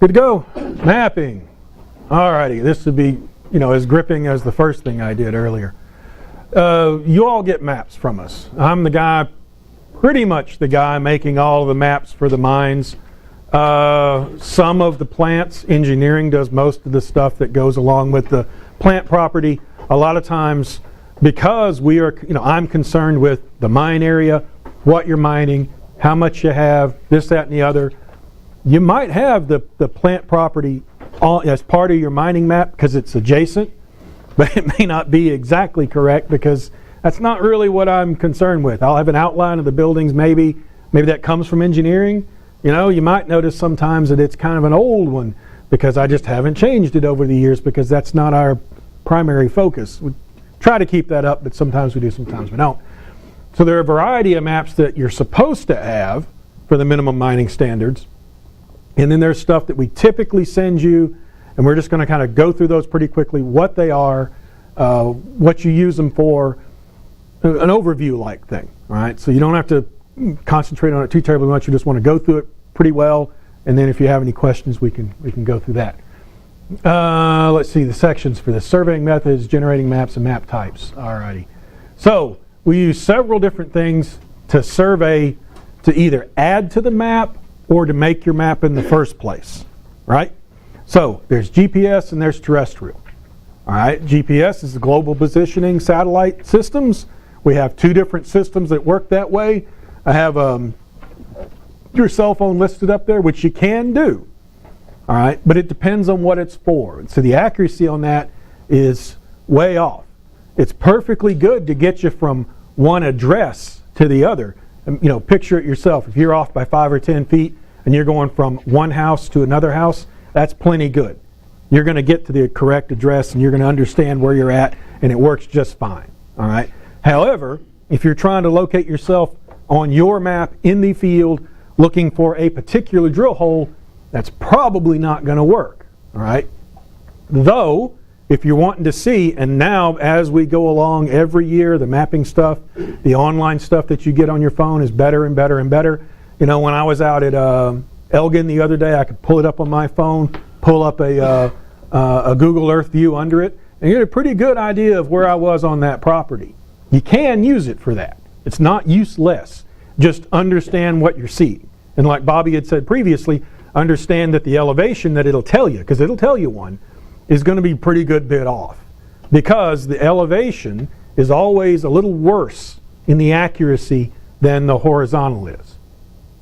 Good to go. Mapping. Alrighty, this would be, as gripping as the first thing I did earlier. You all get maps from us. I'm the guy, pretty much the guy making all of the maps for the mines. Some of the plants, engineering does most of the stuff that goes along with the plant property. A lot of times, because we are, I'm concerned with the mine area, what you're mining, how much you have, this, that, and the other. You might have the plant property as part of your mining map because it's adjacent, but it may not be exactly correct because that's not really what I'm concerned with. I'll have an outline of the buildings, maybe that comes from engineering. You might notice sometimes that it's kind of an old one because I just haven't changed it over the years because that's not our primary focus. We try to keep that up, but sometimes we do, sometimes we don't. So there are a variety of maps that you're supposed to have for the minimum mining standards. And then there's stuff that we typically send you, and we're just going to kind of go through those pretty quickly, what they are, what you use them for, an overview-like thing. All right, so you don't have to concentrate on it too terribly much. You just want to go through it pretty well, and then if you have any questions, we can go through that. Let's see the sections for the surveying methods, generating maps, and map types. Alrighty, so we use several different things to survey, to either add to the map or to make your map in the first place, right? So there's GPS and there's terrestrial. All right, GPS is the global positioning satellite systems. We have two different systems that work that way. I have your cell phone listed up there, which you can do. All right, but it depends on what it's for. So the accuracy on that is way off. It's perfectly good to get you from one address to the other. Picture it yourself. If you're off by 5 or 10 feet and you're going from one house to another house, that's plenty good. You're going to get to the correct address and you're going to understand where you're at, and it works just fine. All right. However, if you're trying to locate yourself on your map in the field looking for a particular drill hole, that's probably not going to work. All right. Though, if you're wanting to see, and now as we go along every year, the mapping stuff, the online stuff that you get on your phone is better and better and better. When I was out at Elgin the other day, I could pull it up on my phone, pull up a Google Earth view under it, and get a pretty good idea of where I was on that property. You can use it for that. It's not useless. Just understand what you're seeing. And like Bobby had said previously, understand that the elevation that it'll tell you, because it'll tell you one, is going to be a pretty good bit off. Because the elevation is always a little worse in the accuracy than the horizontal is.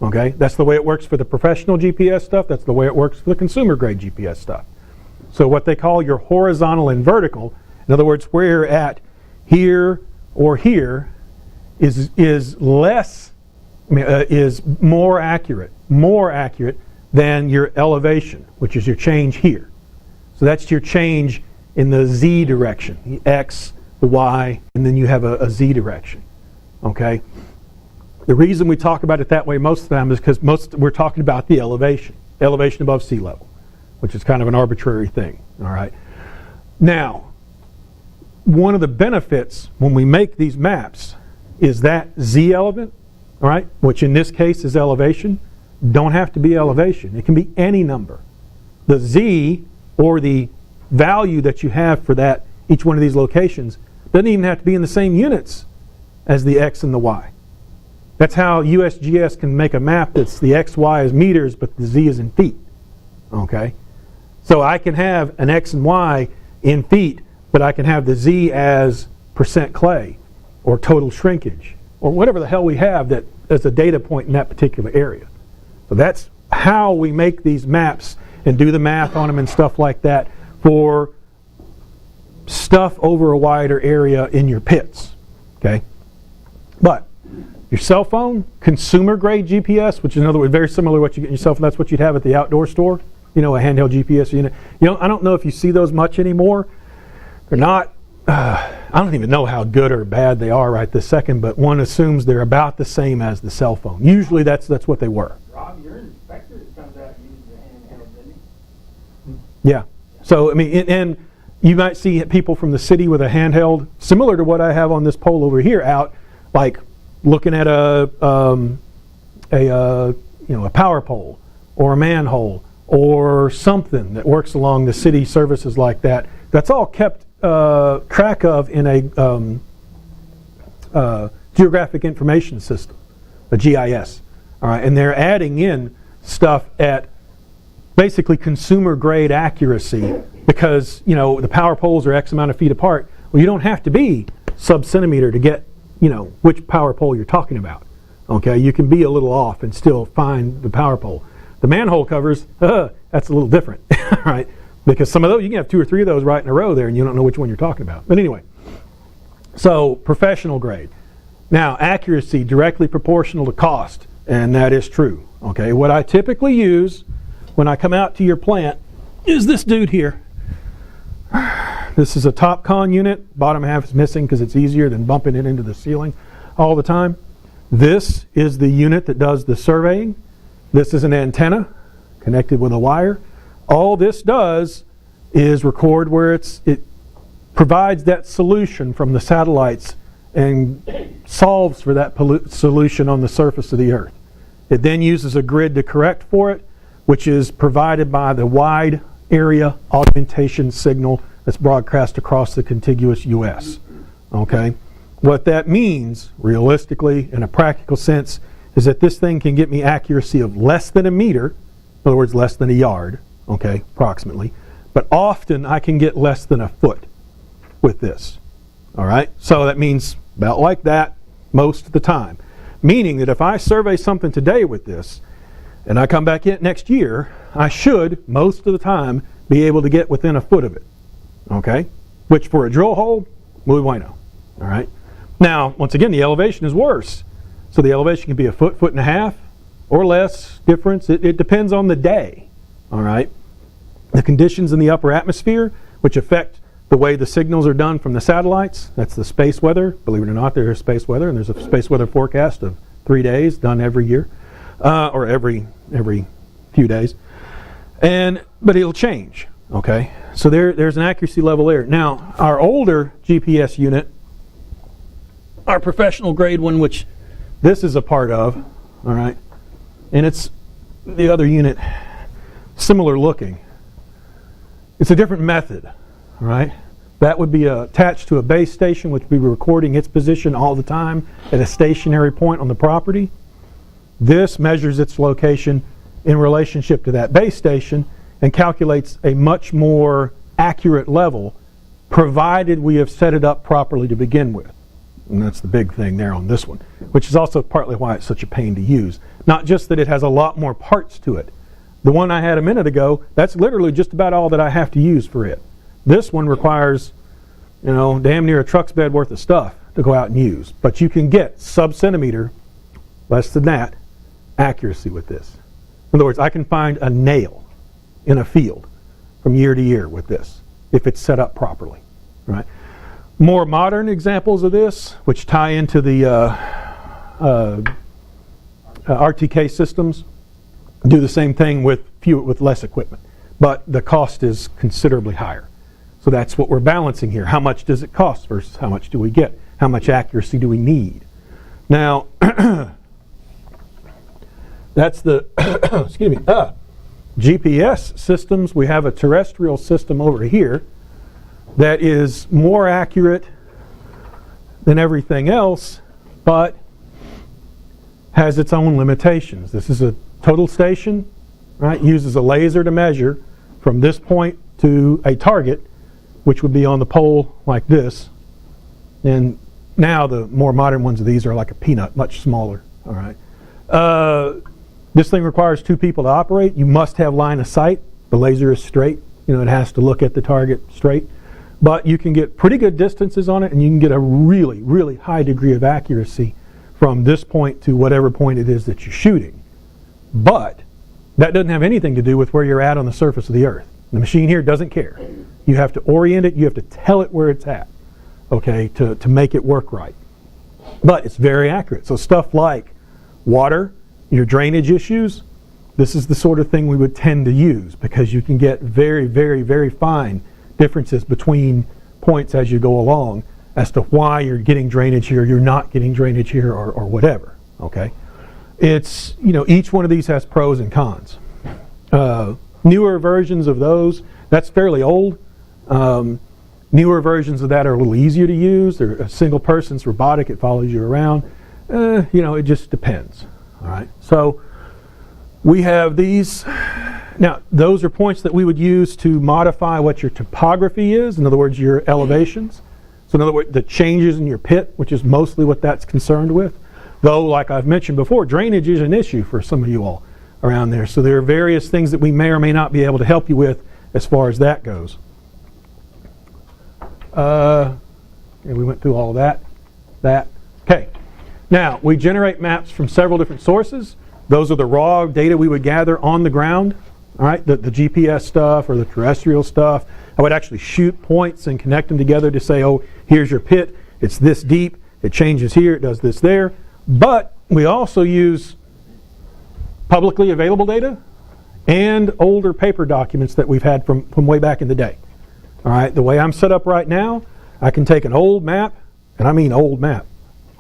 Okay? That's the way it works for the professional GPS stuff. That's the way it works for the consumer grade GPS stuff. So what they call your horizontal and vertical, in other words, where you're at here or here, is more accurate than your elevation, which is your change here. So that's your change in the Z direction, the X, the Y, and then you have a Z direction. Okay? The reason we talk about it that way most of the time is because we're talking about the elevation above sea level, which is kind of an arbitrary thing. All right. Now, one of the benefits when we make these maps is that Z element, all right, which in this case is elevation, don't have to be elevation. It can be any number. The Z, or the value that you have for that, each one of these locations, doesn't even have to be in the same units as the X and the Y. That's how USGS can make a map that's the X, Y is meters, but the Z is in feet. Okay? So I can have an X and Y in feet, but I can have the Z as percent clay, or total shrinkage, or whatever the hell we have that as a data point in that particular area. So that's how we make these maps and do the math on them and stuff like that for stuff over a wider area in your pits. Okay? But your cell phone, consumer grade GPS, which is in other words very similar to what you get in your cell phone, that's what you'd have at the outdoor store, a handheld GPS unit. I don't know if you see those much anymore. They're not, I don't even know how good or bad they are right this second, but one assumes they're about the same as the cell phone. Usually that's what they were. Rob, your inspector comes out and uses the handheld, doesn't he? Yeah. So, and you might see people from the city with a handheld, similar to what I have on this pole over here, out, like looking at a power pole, or a manhole, or something that works along the city services like that. That's all kept track of in a geographic information system, a GIS. All right, and they're adding in stuff at basically consumer grade accuracy because the power poles are X amount of feet apart. Well, you don't have to be sub-centimeter to get which power pole you're talking about. Okay, you can be a little off and still find the power pole. The manhole covers, that's a little different, right? Because some of those, you can have 2 or 3 of those right in a row there and you don't know which one you're talking about. But anyway, so professional grade. Now, accuracy directly proportional to cost, and that is true. Okay, what I typically use when I come out to your plant is this dude here. This is a top con unit. Bottom half is missing because it's easier than bumping it into the ceiling all the time. This is the unit that does the surveying. This is an antenna connected with a wire. All this does is record where it provides that solution from the satellites and solves for that solution on the surface of the Earth. It then uses a grid to correct for it, which is provided by the wide area augmentation signal that's broadcast across the contiguous U.S. Okay? What that means, realistically, in a practical sense, is that this thing can get me accuracy of less than a meter, in other words, less than a yard, okay, approximately, but often I can get less than a foot with this. All right? So that means about like that most of the time. Meaning that if I survey something today with this, and I come back in next year, I should, most of the time, be able to get within a foot of it. Okay? Which for a drill hole, muy bueno. All right? Now, once again, the elevation is worse. So the elevation can be a foot, foot and a half, or less difference. It depends on the day. All right? The conditions in the upper atmosphere, which affect the way the signals are done from the satellites, that's the space weather. Believe it or not, there is space weather, and there's a space weather forecast of 3 days done every year, or every few days. But it'll change. Okay, so there's an accuracy level there. Now, our older GPS unit, our professional grade one, which this is a part of, all right, and it's the other unit, similar looking. It's a different method, all right. That would be attached to a base station, which would be recording its position all the time at a stationary point on the property. This measures its location in relationship to that base station and calculates a much more accurate level, provided we have set it up properly to begin with. And that's the big thing there on this one, which is also partly why it's such a pain to use. Not just that it has a lot more parts to it. The one I had a minute ago, that's literally just about all that I have to use for it. This one requires, damn near a truck's bed worth of stuff to go out and use. But you can get sub-centimeter, less than that, accuracy with this. In other words, I can find a nail in a field from year to year with this, if it's set up properly. Right? More modern examples of this, which tie into the RTK systems, do the same thing with less equipment, but the cost is considerably higher. So that's what we're balancing here. How much does it cost versus how much do we get? How much accuracy do we need? Now, that's the excuse me. GPS systems. We have a terrestrial system over here that is more accurate than everything else, but has its own limitations. This is a total station, right? Uses a laser to measure from this point to a target, which would be on the pole like this. And now the more modern ones of these are like a peanut, much smaller. All right. This thing requires 2 people to operate. You must have line of sight. The laser is straight. It has to look at the target straight. But you can get pretty good distances on it, and you can get a really, really high degree of accuracy from this point to whatever point it is that you're shooting. But that doesn't have anything to do with where you're at on the surface of the Earth. The machine here doesn't care. You have to orient it. You have to tell it where it's at, okay, to make it work right. But it's very accurate. So stuff like water, your drainage issues, this is the sort of thing we would tend to use because you can get very, very, very fine differences between points as you go along as to why you're getting drainage here, you're not getting drainage here, or whatever, okay? It's, each one of these has pros and cons. Newer versions of those, that's fairly old. Newer versions of that are a little easier to use. They're a single person's robotic. It follows you around. It just depends. All right. So we have these. Now, those are points that we would use to modify what your topography is. In other words, your elevations. So in other words, the changes in your pit, which is mostly what that's concerned with. Though, like I've mentioned before, drainage is an issue for some of you all around there. So there are various things that we may or may not be able to help you with as far as that goes. We went through all of that. Okay. Now, we generate maps from several different sources. Those are the raw data we would gather on the ground. All right, the GPS stuff or the terrestrial stuff. I would actually shoot points and connect them together to say, oh, here's your pit. It's this deep. It changes here. It does this there. But we also use publicly available data and older paper documents that we've had from way back in the day. All right, the way I'm set up right now, I can take an old map, and I mean old map,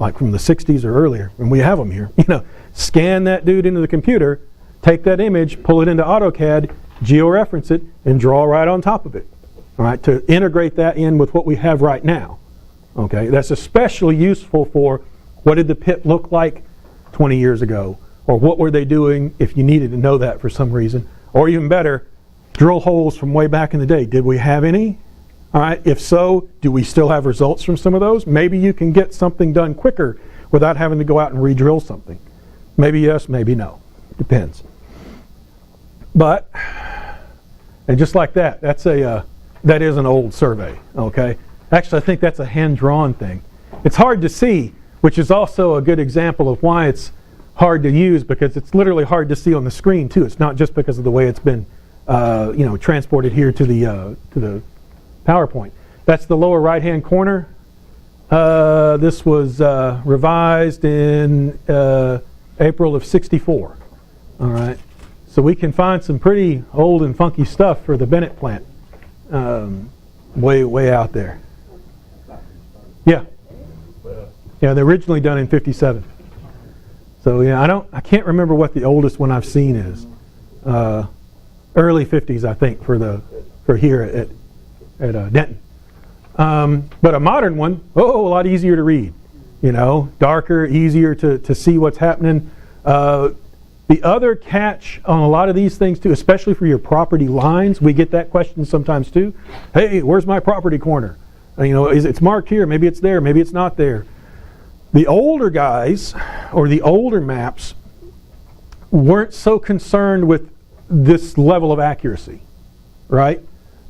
like from the 60s or earlier, and we have them here. Scan that dude into the computer, take that image, pull it into AutoCAD, georeference it, and draw right on top of it. All right, to integrate that in with what we have right now. Okay, that's especially useful for what did the pit look like 20 years ago, or what were they doing if you needed to know that for some reason, or even better, drill holes from way back in the day. Did we have any? All right, if so, do we still have results from some of those? Maybe you can get something done quicker without having to go out and re-drill something. Maybe yes, maybe no. Depends. But, and just like that, that is an old survey, okay? Actually, I think that's a hand-drawn thing. It's hard to see, which is also a good example of why it's hard to use, because it's literally hard to see on the screen too. It's not just because of the way it's been transported here to the PowerPoint. That's the lower right-hand corner. This was revised in April of '64. All right, so we can find some pretty old and funky stuff for the Bennett plant, way out there. Yeah, they're originally done in '57. So yeah, I can't remember what the oldest one I've seen is. Early '50s, I think, for here at Denton. But a modern one, a lot easier to read. Darker, easier to see what's happening. The other catch on a lot of these things too, especially for your property lines, we get that question sometimes too. Hey, where's my property corner? It's marked here, maybe it's there, maybe it's not there. The older guys, or the older maps, weren't so concerned with this level of accuracy, right?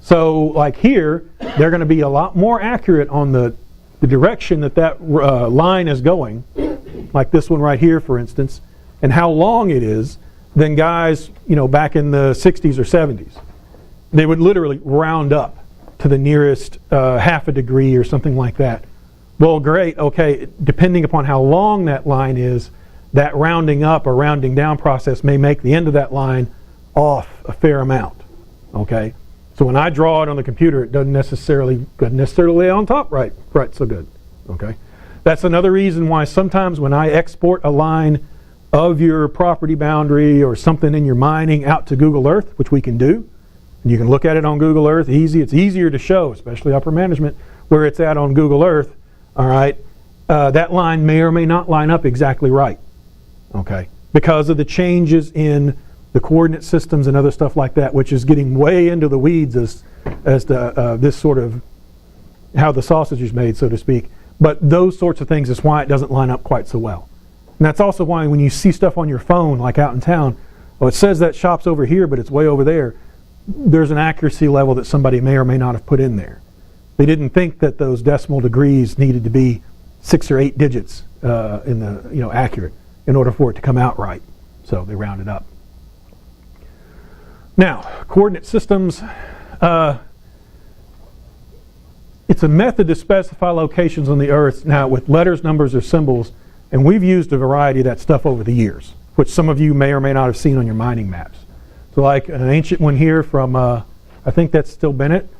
So like here, they're going to be a lot more accurate on the direction that line is going, like this one right here, for instance, and how long it is, than guys, back in the 60s or 70s. They would literally round up to the nearest half a degree or something like that. Well, great, okay, depending upon how long that line is, that rounding up or rounding down process may make the end of that line off a fair amount, okay? So when I draw it on the computer, it doesn't necessarily lay on top right so good, okay? That's another reason why sometimes when I export a line of your property boundary or something in your mining out to Google Earth, which we can do, and you can look at it on Google Earth, it's easier to show, especially upper management, where it's at on Google Earth, all right? That line may or may not line up exactly right, okay? Because of the changes in the coordinate systems and other stuff like that, which is getting way into the weeds as to this sort of how the sausage is made, so to speak. But those sorts of things is why it doesn't line up quite so well. And that's also why when you see stuff on your phone, like out in town, it says that shop's over here, but it's way over there. There's an accuracy level that somebody may or may not have put in there. They didn't think that those decimal degrees needed to be 6 or 8 digits in the accurate in order for it to come out right. So they rounded up. Now, coordinate systems. It's a method to specify locations on the Earth now with letters, numbers, or symbols, and we've used a variety of that stuff over the years, which some of you may or may not have seen on your mining maps. So like an ancient one here from, I think that's still Bennett.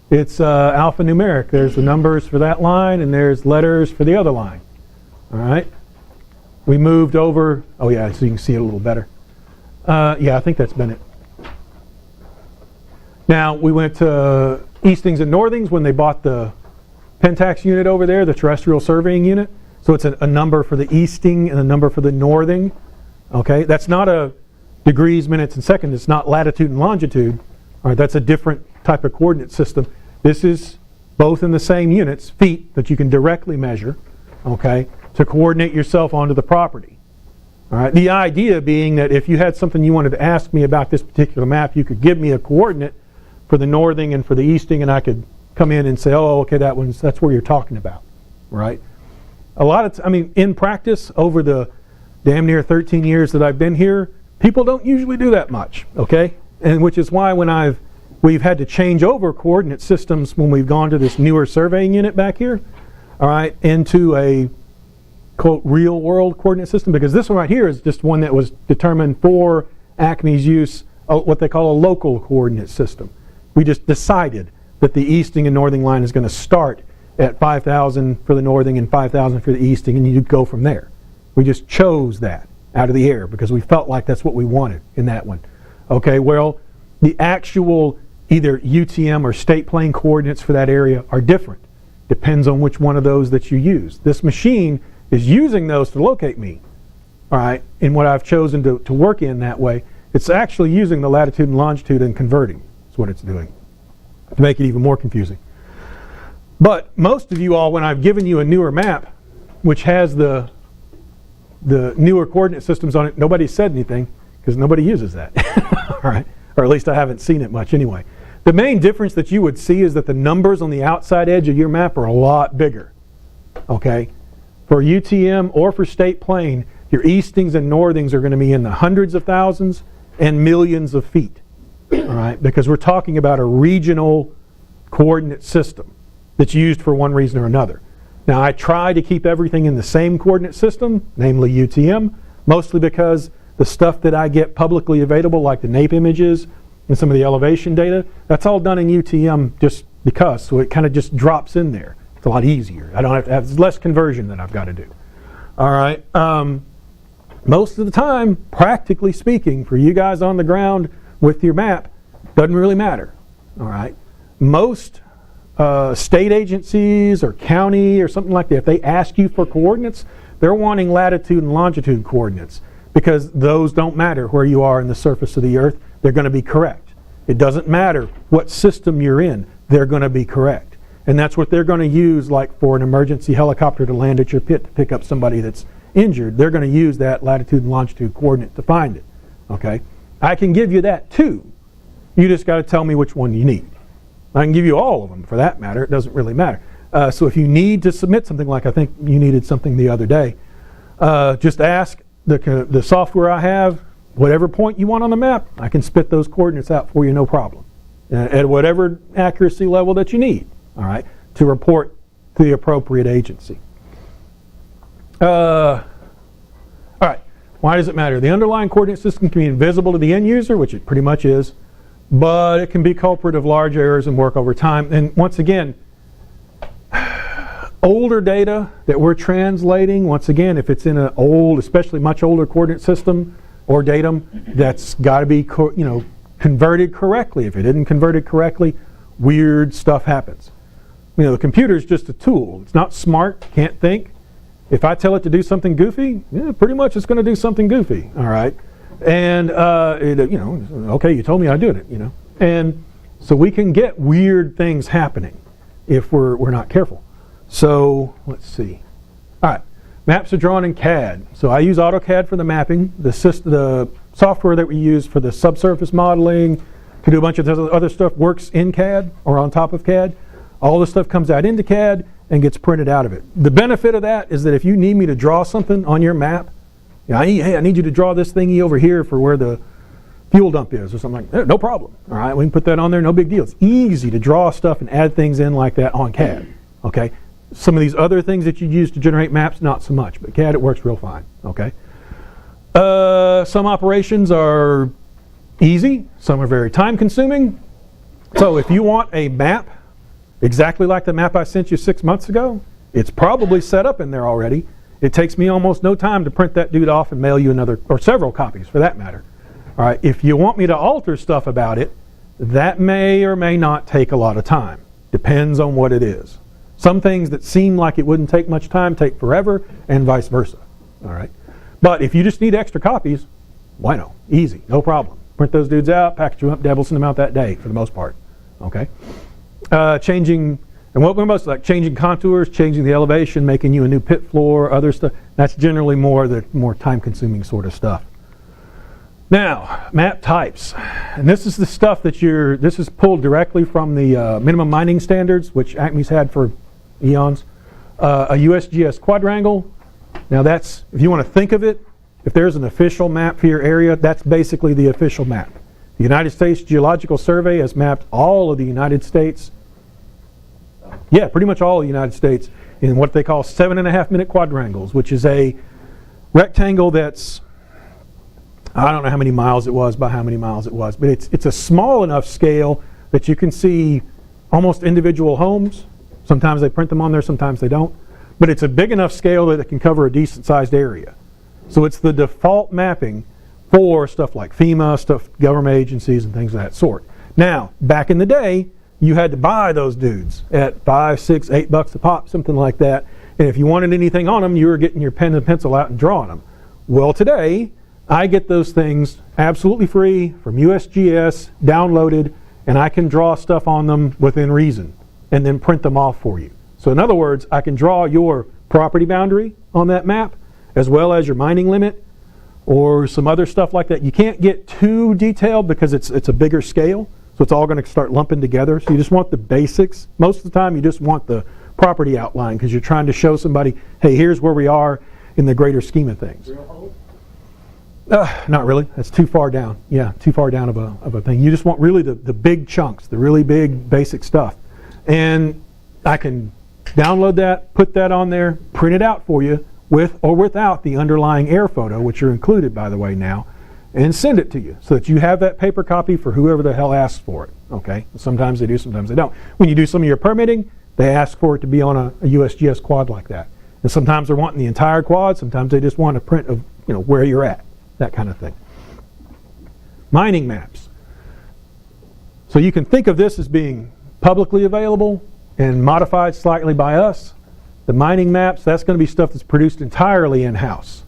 It's Alpha-Numeric. There's the numbers for that line, and there's letters for the other line. All right. We moved over. Oh yeah, so you can see it a little better. Yeah, I think that's Bennett. Now, we went to Eastings and Northings when they bought the Pentax unit over there, the terrestrial surveying unit. So it's a number for the Easting and a number for the Northing. Okay, that's not a degrees, minutes, and seconds. It's not latitude and longitude. All right, that's a different type of coordinate system. This is both in the same units, feet, that you can directly measure, okay, to coordinate yourself onto the property. All right, the idea being that if you had something you wanted to ask me about this particular map, you could give me a coordinate for the Northing and for the Easting, and I could come in and say, oh, okay, that's where you're talking about, right? In practice, over the damn near 13 years that I've been here, people don't usually do that much, okay? And which is why when we've had to change over coordinate systems when we've gone to this newer surveying unit back here, all right, into a, quote, real world coordinate system, because this one right here is just one that was determined for Acme's use, what they call a local coordinate system. We just decided that the Easting and Northing line is going to start at 5,000 for the Northing and 5,000 for the Easting, and you go from there. We just chose that out of the air because we felt like that's what we wanted in that one. Okay, well, the actual either UTM or state plane coordinates for that area are different. Depends on which one of those that you use. This machine is using those to locate me, all right, in what I've chosen to work in that way. It's actually using the latitude and longitude and converting. That's what it's doing, to make it even more confusing. But most of you all, when I've given you a newer map, which has the newer coordinate systems on it, nobody said anything because nobody uses that, all right? Or at least I haven't seen it much anyway. The main difference that you would see is that the numbers on the outside edge of your map are a lot bigger, okay? For UTM or for state plane, your Eastings and Northings are going to be in the hundreds of thousands and millions of feet, all right? Because we're talking about a regional coordinate system that's used for one reason or another. Now, I try to keep everything in the same coordinate system, namely UTM, mostly because the stuff that I get publicly available, like the NAPE images and some of the elevation data, that's all done in UTM just because, so it kind of just drops in there. It's a lot easier. I don't have to have less conversion that I've got to do. All right. Most of the time, practically speaking, for you guys on the ground with your map, doesn't really matter. All right. Most state agencies or county or something like that, if they ask you for coordinates, they're wanting latitude and longitude coordinates because those don't matter where you are in the surface of the earth. They're going to be correct. It doesn't matter what system you're in. They're going to be correct. And that's what they're going to use, like for an emergency helicopter to land at your pit to pick up somebody that's injured. They're going to use that latitude and longitude coordinate to find it. Okay? I can give you that too. You just got to tell me which one you need. I can give you all of them for that matter. It doesn't really matter. So if you need to submit something, like I think you needed something the other day, just ask the software I have, whatever point you want on the map, I can spit those coordinates out for you, no problem, at whatever accuracy level that you need, all right, to report to the appropriate agency. All right, why does it matter? The underlying coordinate system can be invisible to the end user, which it pretty much is, but it can be culprit of large errors and work over time. And once again, older data that we're translating, once again, if it's in an old, especially much older coordinate system or datum, that's got to be converted correctly. If it isn't converted correctly, weird stuff happens. The computer's just a tool. It's not smart, can't think. If I tell it to do something goofy, pretty much it's going to do something goofy, all right? And, okay, you told me I'd do it, And so we can get weird things happening if we're not careful. So, let's see. All right, maps are drawn in CAD. So I use AutoCAD for the mapping. The software that we use for the subsurface modeling, to do a bunch of other stuff, works in CAD or on top of CAD. All this stuff comes out into CAD and gets printed out of it. The benefit of that is that if you need me to draw something on your map, I need you to draw this thingy over here for where the fuel dump is or something like that. No problem. All right, we can put that on there, no big deal. It's easy to draw stuff and add things in like that on CAD. Okay, some of these other things that you use to generate maps, not so much, but CAD, it works real fine. Okay. Some operations are easy, some are very time consuming. So if you want a map exactly like the map I sent you 6 months ago, it's probably set up in there already. It takes me almost no time to print that dude off and mail you another, or several copies for that matter. All right, if you want me to alter stuff about it, that may or may not take a lot of time. Depends on what it is. Some things that seem like it wouldn't take much time take forever, and vice versa. All right. But if you just need extra copies, why no? Easy, no problem. Print those dudes out, package them up, Deb send them out that day for the most part. Okay. Changing, and what we're most like, changing contours, changing the elevation, making you a new pit floor, other stuff. That's generally the more time-consuming sort of stuff. Now, map types, and this is the stuff that this is pulled directly from the minimum mining standards, which Acme's had for eons. A USGS Quadrangle. Now that's, if you want to think of it, if there's an official map for your area, that's basically the official map. The United States Geological Survey has mapped all of the United States, yeah, pretty much all of the United States, in what they call 7.5-minute quadrangles, which is a rectangle that's, I don't know how many miles it was by how many miles it was, but it's a small enough scale that you can see almost individual homes. Sometimes they print them on there, sometimes they don't. But it's a big enough scale that it can cover a decent sized area. So it's the default mapping for stuff like FEMA, stuff, government agencies and things of that sort. Now, back in the day, you had to buy those dudes at $5, $6, $8 a pop, something like that. And if you wanted anything on them, you were getting your pen and pencil out and drawing them. Well, today, I get those things absolutely free from USGS, downloaded, and I can draw stuff on them within reason and then print them off for you. So in other words, I can draw your property boundary on that map as well as your mining limit or some other stuff like that. You can't get too detailed because it's a bigger scale, so it's all going to start lumping together. So you just want the basics. Most of the time you just want the property outline because you're trying to show somebody, hey, here's where we are in the greater scheme of things. Not really. That's too far down. Yeah, too far down of a thing. You just want really the big chunks, the really big basic stuff. And I can download that, put that on there, print it out for you with or without the underlying air photo, which are included, by the way, now, and send it to you so that you have that paper copy for whoever the hell asks for it. Okay? Sometimes they do, sometimes they don't. When you do some of your permitting, they ask for it to be on a USGS quad like that. And sometimes they're wanting the entire quad, sometimes they just want a print of where you're at, that kind of thing. Mining maps. So you can think of this as being publicly available and modified slightly by us. The mining maps, that's going to be stuff that's produced entirely in-house.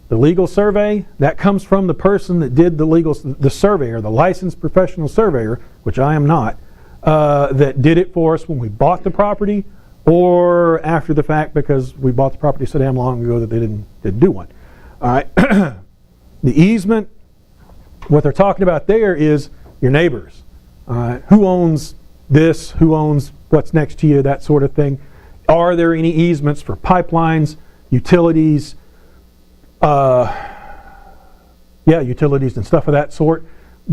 The legal survey, that comes from the person that did the surveyor, the licensed professional surveyor, which I am not, that did it for us when we bought the property or after the fact because we bought the property so damn long ago that they didn't do one. All right. The easement, what they're talking about there is your neighbors. Who owns this? Who owns what's next to you? That sort of thing. Are there any easements for pipelines, utilities? Utilities and stuff of that sort.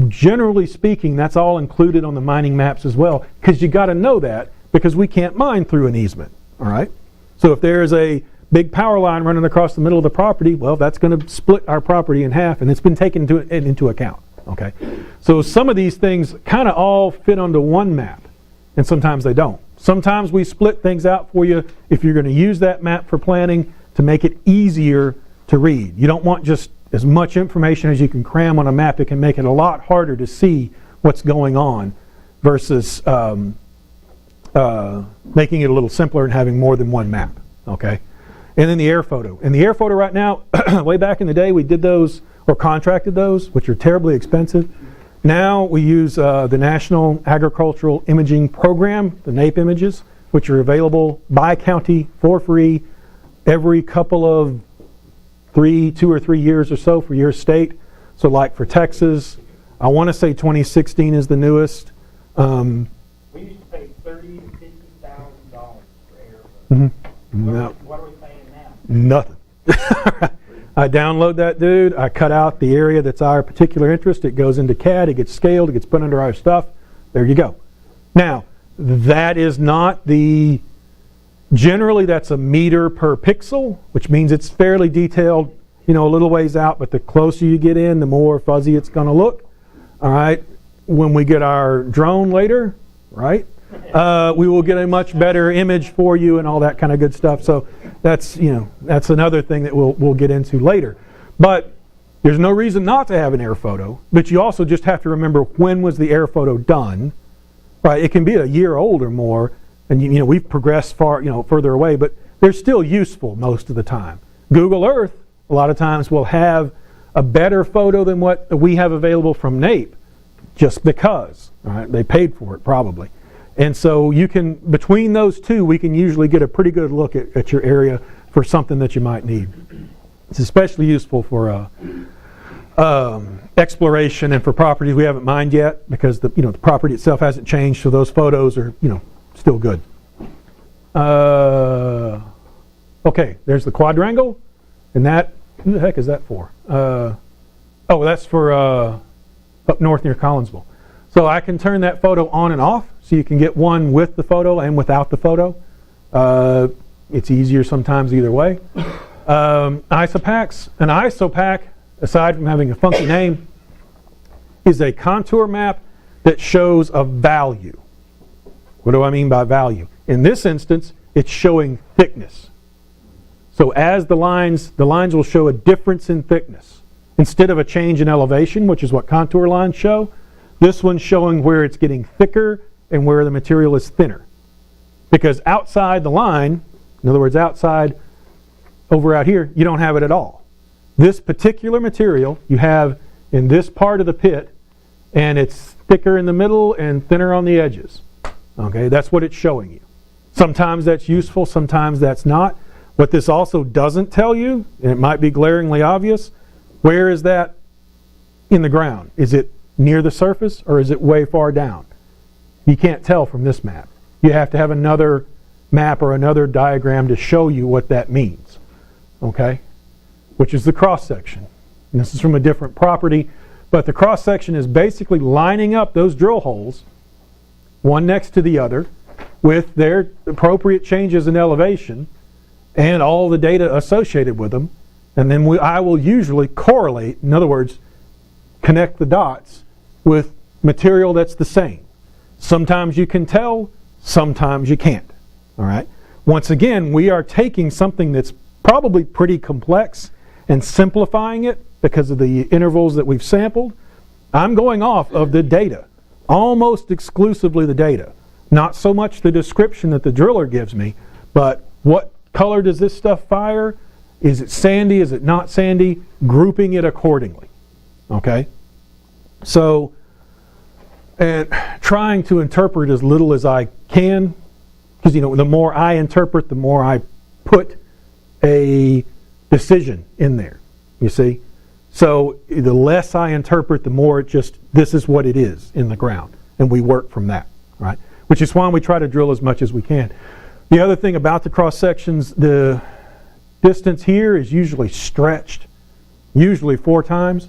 Generally speaking, that's all included on the mining maps as well, because you got to know that because we can't mine through an easement. All right. So if there's a big power line running across the middle of the property, well, that's going to split our property in half, and it's been taken into account. Okay. So some of these things kind of all fit onto one map, and sometimes they don't. Sometimes we split things out for you if you're going to use that map for planning to make it easier to read. You don't want just as much information as you can cram on a map. It can make it a lot harder to see what's going on versus making it a little simpler and having more than one map. Okay. And then the air photo. And the air photo right now, way back in the day, we did those or contracted those, which are terribly expensive. Now we use the National Agricultural Imaging Program, the NAPE images, which are available by county for free every couple of 2 or 3 years or so for your state. So like for Texas, I want to say 2016 is the newest. We used to pay $30,000 to $50,000 for air. Mm-hmm. What are we paying now? Nothing. I download that dude, I cut out the area that's our particular interest, it goes into CAD, it gets scaled, it gets put under our stuff, there you go. Now, that is not generally that's a meter per pixel, which means it's fairly detailed, a little ways out, but the closer you get in, the more fuzzy it's going to look. All right, when we get our drone later, right, we will get a much better image for you and all that kind of good stuff. So that's another thing that we'll get into later. But There's no reason not to have an air photo, but you also just have to remember when was the air photo done. Right? It can be a year old or more, and we've progressed far, further away, but they're still useful most of the time. Google Earth, a lot of times, will have a better photo than what we have available from NAPE, just because. All right? They paid for it, probably. And so you can, between those two, we can usually get a pretty good look at your area for something that you might need. It's especially useful for exploration and for properties we haven't mined yet, because the property itself hasn't changed, so those photos are still good. Okay, there's the quadrangle, and that, who the heck is that for? That's for up north near Collinsville. So I can turn that photo on and off, so you can get one with the photo and without the photo. It's easier sometimes either way. Isopachs. An isopack, aside from having a funky name, is a contour map that shows a value. What do I mean by value? In this instance, it's showing thickness. So as the lines will show a difference in thickness. Instead of a change in elevation, which is what contour lines show, this one's showing where it's getting thicker and where the material is thinner. Because outside the line, in other words, outside, over out here, you don't have it at all. This particular material you have in this part of the pit, and it's thicker in the middle and thinner on the edges. Okay, that's what it's showing you. Sometimes that's useful, sometimes that's not. What this also doesn't tell you, and it might be glaringly obvious, where is that in the ground? Is it near the surface or is it way far down? You can't tell from this map. You have to have another map or another diagram to show you what that means. Okay? Which is the cross section. And this is from a different property, but the cross section is basically lining up those drill holes, one next to the other, with their appropriate changes in elevation and all the data associated with them. And then I will usually correlate, in other words, connect the dots with material that's the same. Sometimes you can tell, sometimes you can't. All right? Once again, we are taking something that's probably pretty complex and simplifying it because of the intervals that we've sampled. I'm going off of the data, almost exclusively the data. Not so much the description that the driller gives me, but what color does this stuff fire? Is it sandy? Is it not sandy? Grouping it accordingly. Okay? So, and trying to interpret as little as I can, because the more I interpret, the more I put a decision in there. You see? So the less I interpret, the more it just, this is what it is in the ground. And we work from that. Right? Which is why we try to drill as much as we can. The other thing about the cross sections, the distance here is usually stretched, usually 4 times.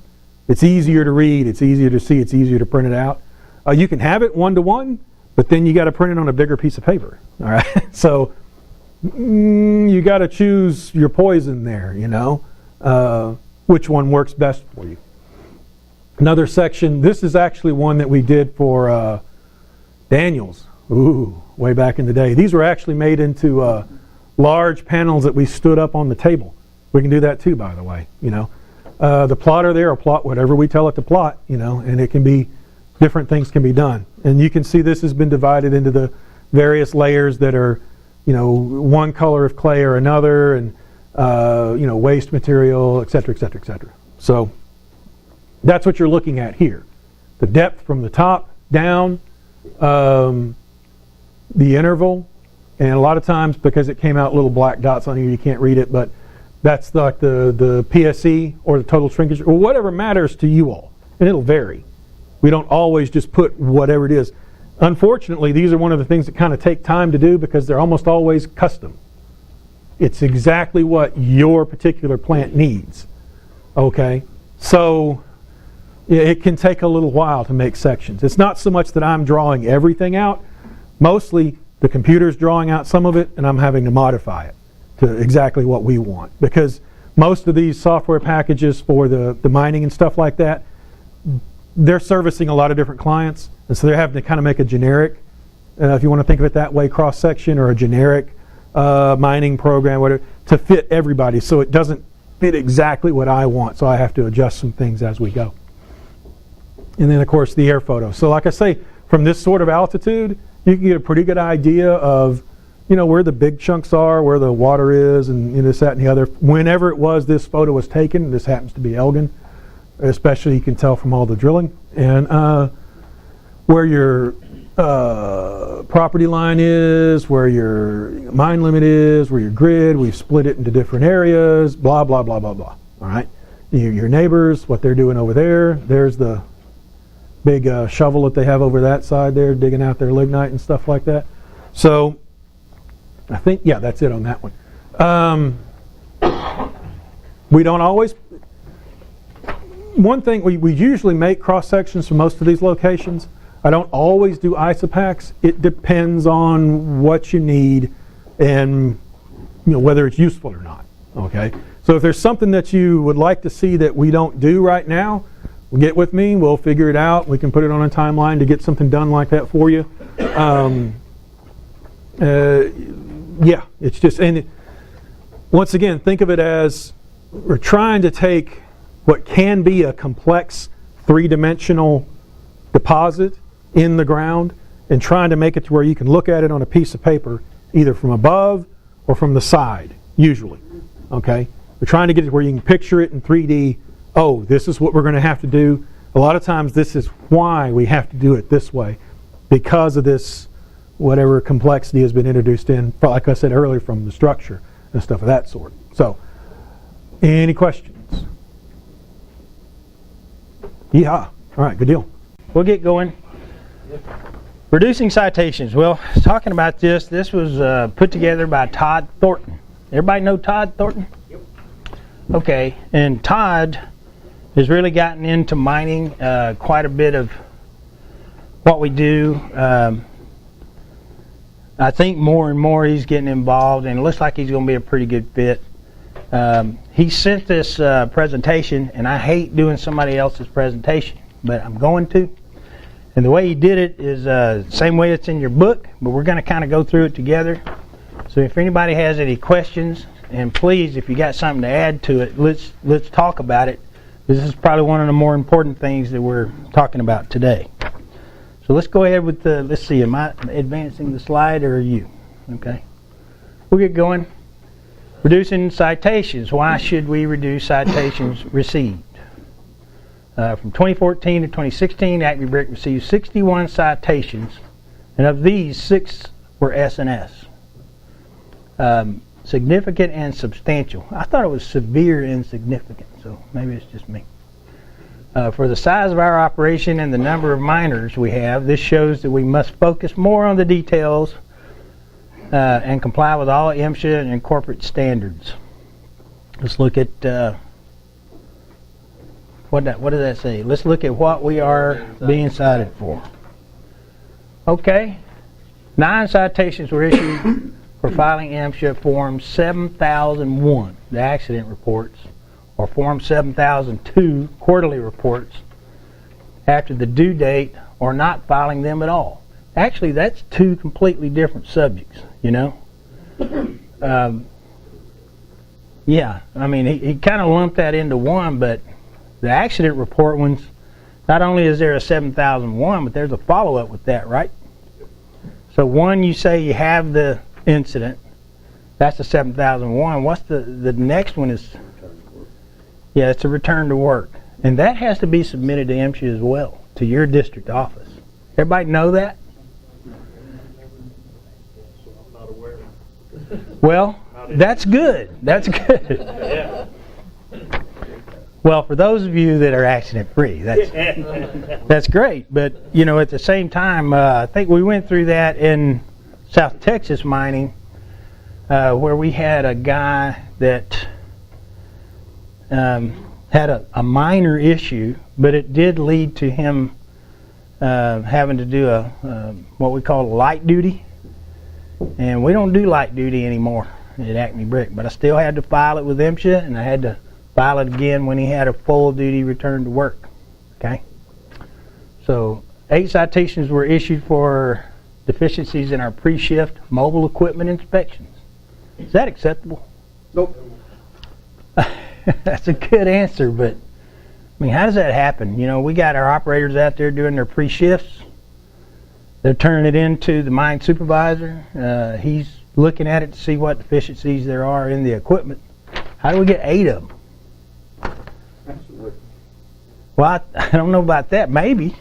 It's easier to read, it's easier to see, it's easier to print it out. You can have it 1-to-1, but then you got to print it on a bigger piece of paper. All right, so you got to choose your poison there. Which one works best for you. Another section. This is actually one that we did for Daniels. Ooh, way back in the day. These were actually made into large panels that we stood up on the table. We can do that too, by the way. The plotter there will plot whatever we tell it to plot, and it can be, different things can be done. And you can see this has been divided into the various layers that are, one color of clay or another, and, waste material, et cetera, et cetera, et cetera. So that's what you're looking at here. The depth from the top down, the interval, and a lot of times because it came out little black dots on here, you can't read it, but that's like the PSE or the total shrinkage or whatever matters to you all, and it'll vary. We don't always just put whatever it is. Unfortunately, these are one of the things that kind of take time to do because they're almost always custom. It's exactly what your particular plant needs. Okay? So it can take a little while to make sections. It's not so much that I'm drawing everything out. Mostly the computer's drawing out some of it and I'm having to modify it to exactly what we want. Because most of these software packages for the mining and stuff like that, they're servicing a lot of different clients. And so they're having to kind of make a generic, if you want to think of it that way, cross-section or a generic mining program, whatever, to fit everybody so it doesn't fit exactly what I want, so I have to adjust some things as we go. And then, of course, the air photo. So like I say, from this sort of altitude, you can get a pretty good idea of, where the big chunks are, where the water is, and this, that, and the other. Whenever it was this photo was taken, this happens to be Elgin, especially you can tell from all the drilling, and where your property line is, where your mine limit is, where your grid, we've split it into different areas, blah, blah, blah, blah, blah. All right? Your neighbors, what they're doing over there. There's the big shovel that they have over that side there, digging out their lignite and stuff like that. So, I think, yeah, that's it on that one. We don't always... One thing, we usually make cross-sections for most of these locations. I don't always do Isopachs. It depends on what you need and whether it's useful or not. Okay? So if there's something that you would like to see that we don't do right now, get with me. We'll figure it out. We can put it on a timeline to get something done like that for you. Yeah, it's just, and once again, think of it as we're trying to take what can be a complex three-dimensional deposit in the ground and trying to make it to where you can look at it on a piece of paper either from above or from the side, usually. Okay? We're trying to get it where you can picture it in 3D. Oh, this is what we're going to have to do. A lot of times this is why we have to do it this way, because of this whatever complexity has been introduced in, like I said earlier, from the structure and stuff of that sort. So, any questions? Yeah. All right, good deal. We'll get going. Reducing citations. Well, talking about this was put together by Todd Thornton. Everybody know Todd Thornton? Yep. Okay, and Todd has really gotten into mining quite a bit of what we do. I think more and more he's getting involved, and it looks like he's going to be a pretty good fit. He sent this presentation, and I hate doing somebody else's presentation, but I'm going to. And the way he did it is the same way it's in your book, but we're going to kind of go through it together. So if anybody has any questions, and please, if you got something to add to it, let's talk about it. This is probably one of the more important things that we're talking about today. So let's go ahead with let's see, am I advancing the slide or are you? Okay. We'll get going. Reducing citations. Why should we reduce citations received? From 2014 to 2016, Acme Brick received 61 citations, and of these, 6 were S&S. Significant and substantial. I thought it was severe and significant, so maybe it's just me. For the size of our operation and the number of miners we have, this shows that we must focus more on the details and comply with all MSHA and corporate standards. Let's look at what does that say? Let's look at what we are being cited for. Okay, 9 citations were issued for filing MSHA Form 7001, the accident reports, or Form 7002, quarterly reports, after the due date, or not filing them at all. Actually, that's 2 completely different subjects, Yeah, I mean, he kind of lumped that into one, but the accident report ones, not only is there a 7001, but there's a follow-up with that, right? So one, you say you have the incident, that's the 7001. What's the next one is? Yeah, it's a return to work. And that has to be submitted to MSHA as well, to your district office. Everybody know that? I'm not aware. Well, that's good. That's good. Yeah. Well, for those of you that are accident-free, that's great. But, at the same time, I think we went through that in South Texas mining, where we had a guy that had a minor issue, but it did lead to him having to do what we call light duty. And we don't do light duty anymore at Acme Brick, but I still had to file it with MSHA, and I had to file it again when he had a full duty return to work. Okay? So 8 citations were issued for deficiencies in our pre-shift mobile equipment inspections. Is that acceptable? Nope. That's a good answer, but I mean, how does that happen? You know, we got our operators out there doing their pre-shifts. They're turning it into the mine supervisor. He's looking at it to see what deficiencies there are in the equipment. How do we get 8 of them? Well, I don't know about that. Maybe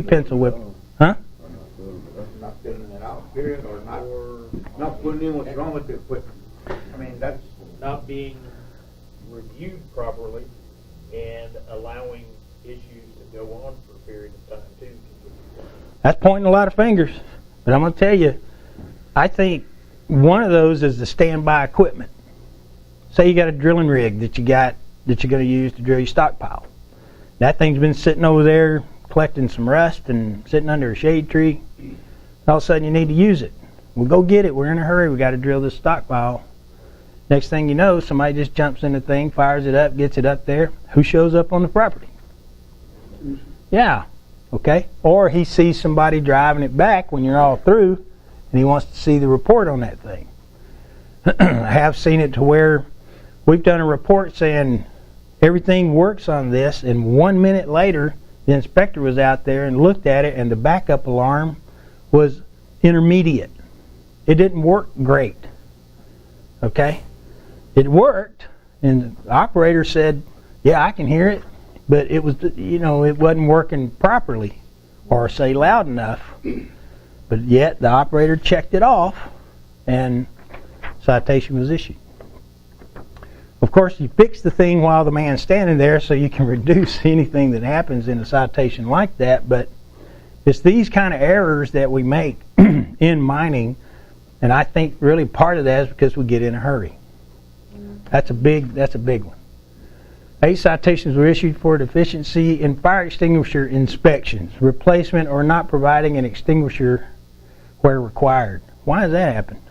pencil whip. Huh? Not filling it out, period, or not putting in what's wrong with the equipment. I mean, that's not being reviewed properly and allowing issues to go on for a period of time too. That's pointing a lot of fingers. But I'm going to tell you, I think one of those is the standby equipment. Say you got a drilling rig that you're going to use to drill your stockpile. That thing's been sitting over there collecting some rust and sitting under a shade tree. All of a sudden you need to use it. We'll go get it. We're in a hurry. We got to drill this stockpile. Next thing you know, somebody just jumps in the thing, fires it up, gets it up there. Who shows up on the property? Yeah. Okay. Or he sees somebody driving it back when you're all through, and he wants to see the report on that thing. I have seen it to where we've done a report saying everything works on this, and 1 minute later, the inspector was out there and looked at it, and the backup alarm was intermediate. It didn't work great. Okay? It worked, and the operator said, yeah, I can hear it, but it was, you know, it wasn't working properly or say loud enough. But yet the operator checked it off and citation was issued. Of course, you fix the thing while the man's standing there so you can reduce anything that happens in a citation like that, but it's these kind of errors that we make in mining, and I think really part of that is because we get in a hurry. That's a big one. 8 citations were issued for deficiency in fire extinguisher inspections, replacement or not providing an extinguisher where required. Why does that happen?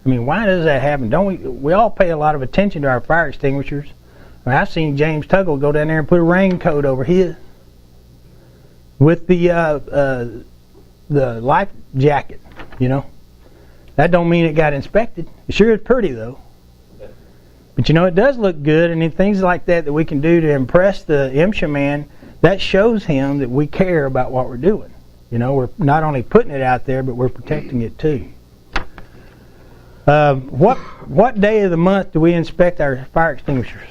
I mean, why does that happen? Don't we all pay a lot of attention to our fire extinguishers. I mean, I've seen James Tuggle go down there and put a raincoat over his with the life jacket, you know. That don't mean it got inspected. It sure is pretty though. But you know, it does look good, and in things like that we can do to impress the MSHA man, that shows him that we care about what we're doing. You know, we're not only putting it out there, but we're protecting it too. What day of the month do we inspect our fire extinguishers?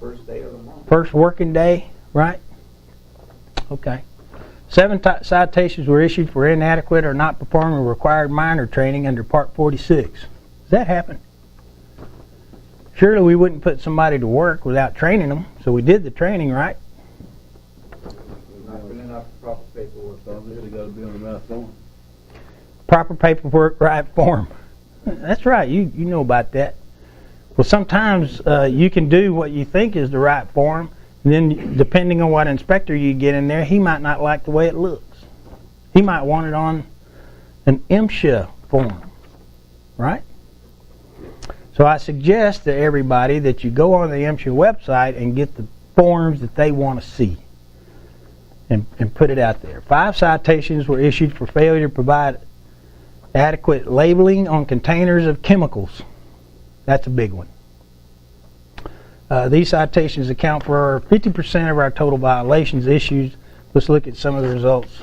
First day of the month. First working day, right? Okay. 7 citations were issued for inadequate or not performing required miner training under Part 46. Does that happen? Surely we wouldn't put somebody to work without training them, so we did the training, right? Not filling out the proper paperwork. So really got to be on the right form. Proper paperwork, right form. That's right. You know about that. Well, sometimes you can do what you think is the right form, and then depending on what inspector you get in there, he might not like the way it looks. He might want it on an MSHA form, right? So I suggest to everybody that you go on the MSHA website and get the forms that they want to see and put it out there. 5 citations were issued for failure to provide adequate labeling on containers of chemicals. That's a big one. These citations account for 50% of our total violations issued. Let's look at some of the results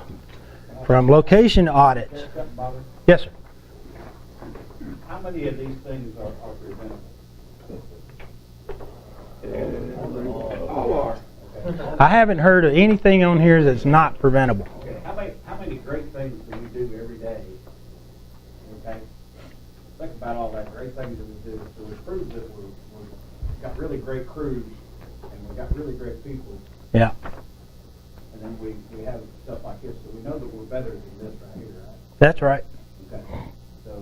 from location audits. Yes, sir. How many of these things are preventable? All are. I haven't heard of anything on here that's not preventable. Okay. How many great things do we do every day? Okay. Think about all that great things that we do. So it proves that we've got really great crews and we've got really great people. Yeah. And then we have stuff like this, so we know that we're better than this right here, right? That's right. Okay. So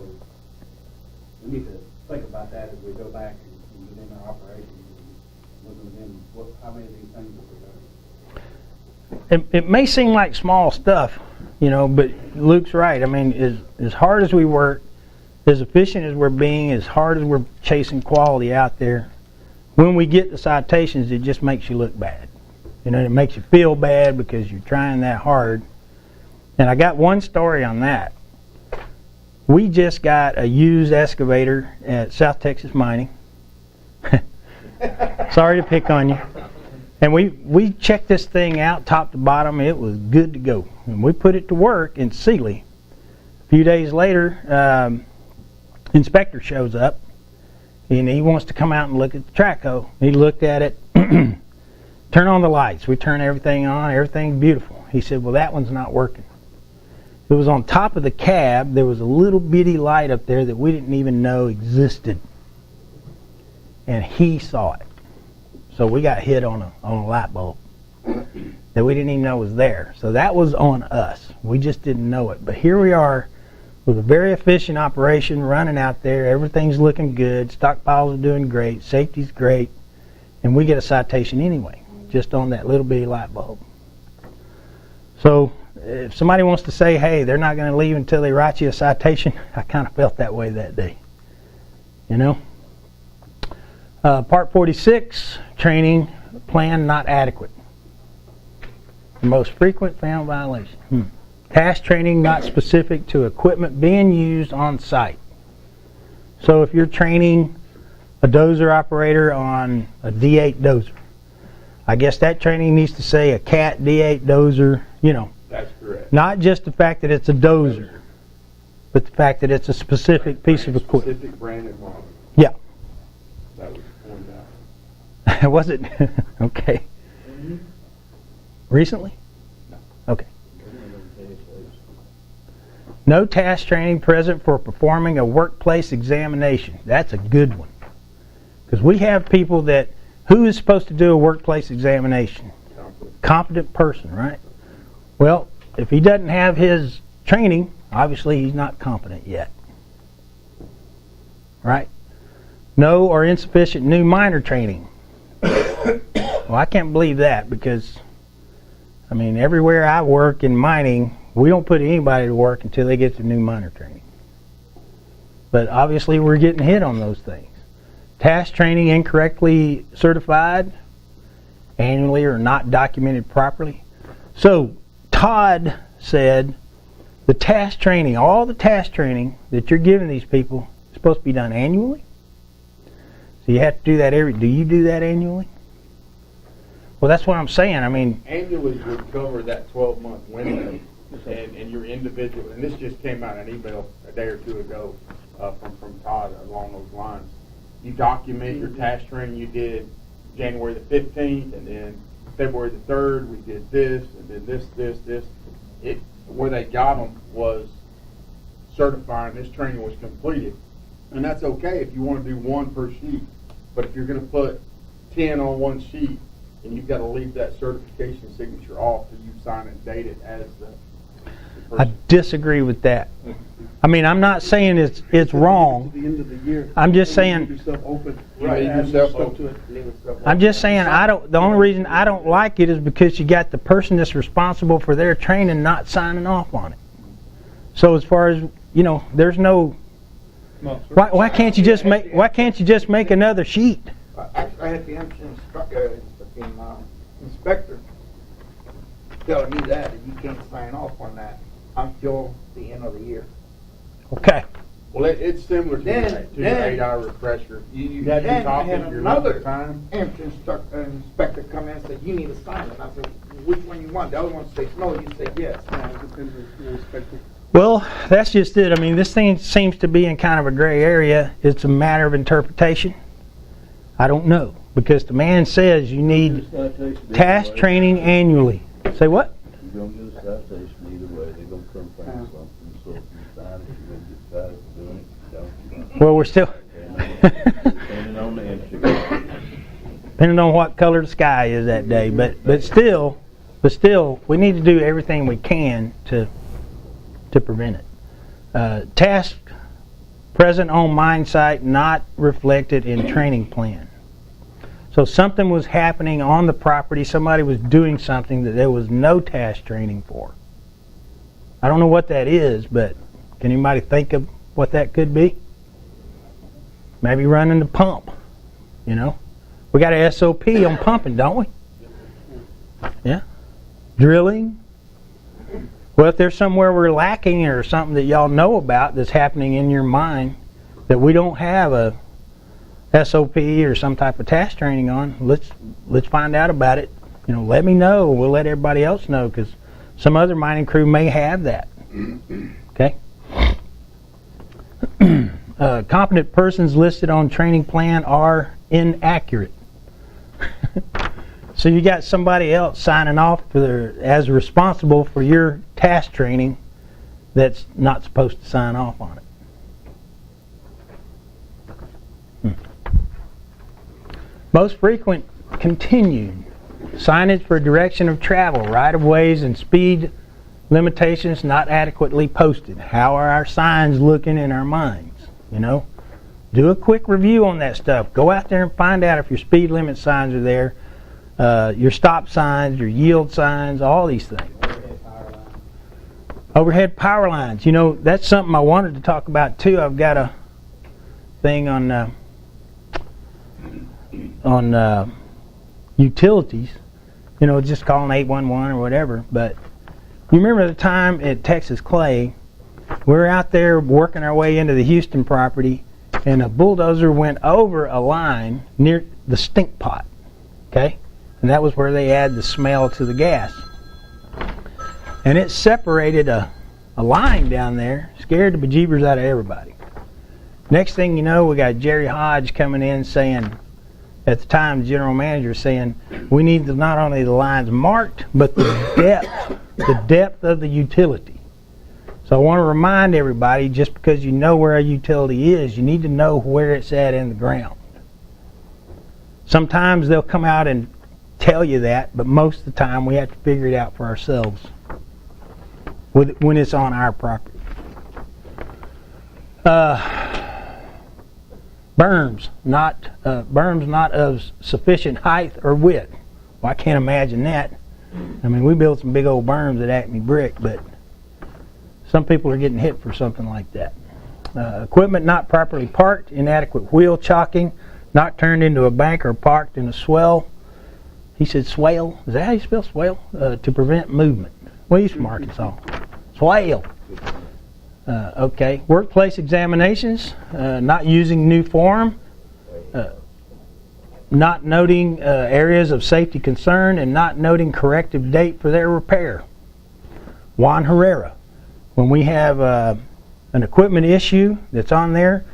we need to think about that as we go back and within our operations and within how many of these things have we done. It may seem like small stuff, you know, but Luke's right. I mean, as hard as we work, as efficient as we're being, as hard as we're chasing quality out there, when we get the citations, it just makes you look bad. You know, it makes you feel bad because you're trying that hard. And I got one story on that. We just got a used excavator at South Texas Mining. Sorry to pick on you. And we checked this thing out top to bottom. It was good to go. And we put it to work in Sealy. A few days later, inspector shows up, and he wants to come out and look at the track hoe. He looked at it, turn on the lights. We turn everything on, everything's beautiful. He said, well, that one's not working. It was on top of the cab. There was a little bitty light up there that we didn't even know existed. And he saw it. So we got hit on a light bulb that we didn't even know was there. So that was on us. We just didn't know it. But here we are with a very efficient operation running out there. Everything's looking good. Stockpiles are doing great. Safety's great. And we get a citation anyway, just on that little bitty light bulb. So if somebody wants to say, hey, they're not going to leave until they write you a citation, I kind of felt that way that day. You know? Part 46, training plan not adequate. The most frequent found violation. Task training not specific to equipment being used on site. So if you're training a dozer operator on a D8 dozer, I guess that training needs to say a CAT D8 dozer, you know. That's correct. Not just the fact that it's a dozer, but the fact that it's a specific piece of equipment. Specific brand and model. Yeah. That was pointed out. Was it? Okay. Recently? No. Okay. No task training present for performing a workplace examination. That's a good one. Because we have people that, who is supposed to do a workplace examination? Competent person, right? Well, if he doesn't have his training, obviously he's not competent yet. Right? No or insufficient new miner training. Well, I can't believe that because, I mean, everywhere I work in mining, we don't put anybody to work until they get their new miner training. But obviously we're getting hit on those things. Task training incorrectly certified, annually or not documented properly. So Todd said the task training, all the task training that you're giving these people is supposed to be done annually. So you have to do that do you do that annually? Well, that's what I'm saying. I mean, Annually would cover that 12-month window and your individual, and this just came out in an email a day or two ago from Todd along those lines. You document your task training you did January the 15th, and then February the 3rd we did this, and then this. Where they got them was certifying this training was completed. And that's okay if you want to do one per sheet. But if you're going to put 10 on one sheet, and you've got to leave that certification signature off till you sign it and date it as the person. I disagree with that. I mean, I'm not saying it's wrong. At the end of the year, I'm just you leave saying. yourself open. Right, You add leave more yourself stuff open. to it. I'm just saying the only reason I don't like it is because you got the person that's responsible for their training not signing off on it. So as far as, you know, there's no. Why can't you just make another sheet? Actually, I had the inspector telling me that you can't sign off on that until the end of the year. Okay. Well, it's similar to your 8-hour refresher. You had to copy had your another number time. inspector come in and said, you need to sign it. I said, which one you want? The other one says no, you say yes. Yeah, it depends on the inspector. Well, that's just it. I mean, this thing seems to be in kind of a gray area. It's a matter of interpretation. I don't know. Because the man says you need task training annually. Say what? You're going to get a citation either way. They're going to come find something. So if you sign it, you're going to get cited for doing it. Don't. Well, we're still... Depending on the incident. Depending on what color the sky is that day. But still, we need to do everything we can to prevent it. Task present on mine site not reflected in training plan. So something was happening on the property, somebody was doing something that there was no task training for. I don't know what that is, but can anybody think of what that could be? Maybe running the pump, you know. We got a SOP on pumping, don't we? Yeah. Drilling. Well, if there's somewhere we're lacking or something that y'all know about that's happening in your mind that we don't have a SOP or some type of task training on, let's find out about it. Let me know. We'll let everybody else know, because some other mining crew may have that. Okay? Competent persons listed on training plan are inaccurate. So you got somebody else signing off as responsible for your task training that's not supposed to sign off on it. Most frequent continued signage for direction of travel, right-of-ways, and speed limitations not adequately posted. How are our signs looking in our minds? Do a quick review on that stuff. Go out there and find out if your speed limit signs are there, your stop signs, your yield signs, all these things. Overhead power lines. That's something I wanted to talk about too. I've got a thing on utilities. Just calling 811 or whatever. But you remember the time at Texas Clay, we were out there working our way into the Houston property, and a bulldozer went over a line near the stink pot. Okay? And that was where they add the smell to the gas. And it separated a line down there, scared the bejeebers out of everybody. Next thing you know, we got Jerry Hodge coming in saying, at the time, the general manager saying, we need not only the lines marked, but the depth of the utility. So I want to remind everybody, just because you know where a utility is, you need to know where it's at in the ground. Sometimes they'll come out and tell you that, but most of the time we have to figure it out for ourselves when it's on our property. Berms not of sufficient height or width. Well, I can't imagine that. We built some big old berms at Acme Brick, but some people are getting hit for something like that. Equipment not properly parked, inadequate wheel chalking, not turned into a bank or parked in a swell. He said swale. Is that how you spell swale? To prevent movement. Well, he's from Arkansas. Swale. Okay. Workplace examinations, not using new form, not noting areas of safety concern, and not noting corrective date for their repair. Juan Herrera. When we have an equipment issue that's on there,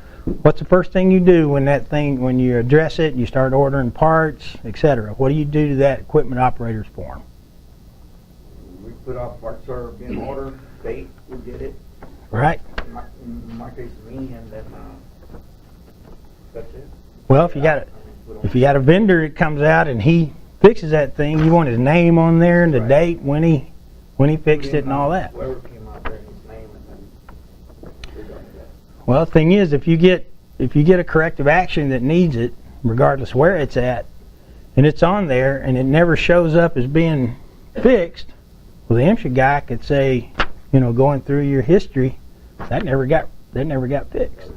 what's the first thing you do when you address it, you start ordering parts, etc.? What do you do to that equipment operator's form? We put our parts are in order, date, we get it. Right. In my case, me, and then that's it. Well, if you got a vendor that comes out and he fixes that thing, you want his name on there and the date when he fixed it and all that. Whoever came out there, his name, and then we're done with that. Well, the thing is, if you get a corrective action that needs it, regardless where it's at, and it's on there and it never shows up as being fixed, well, the MSHA guy could say, going through your history, that never got fixed.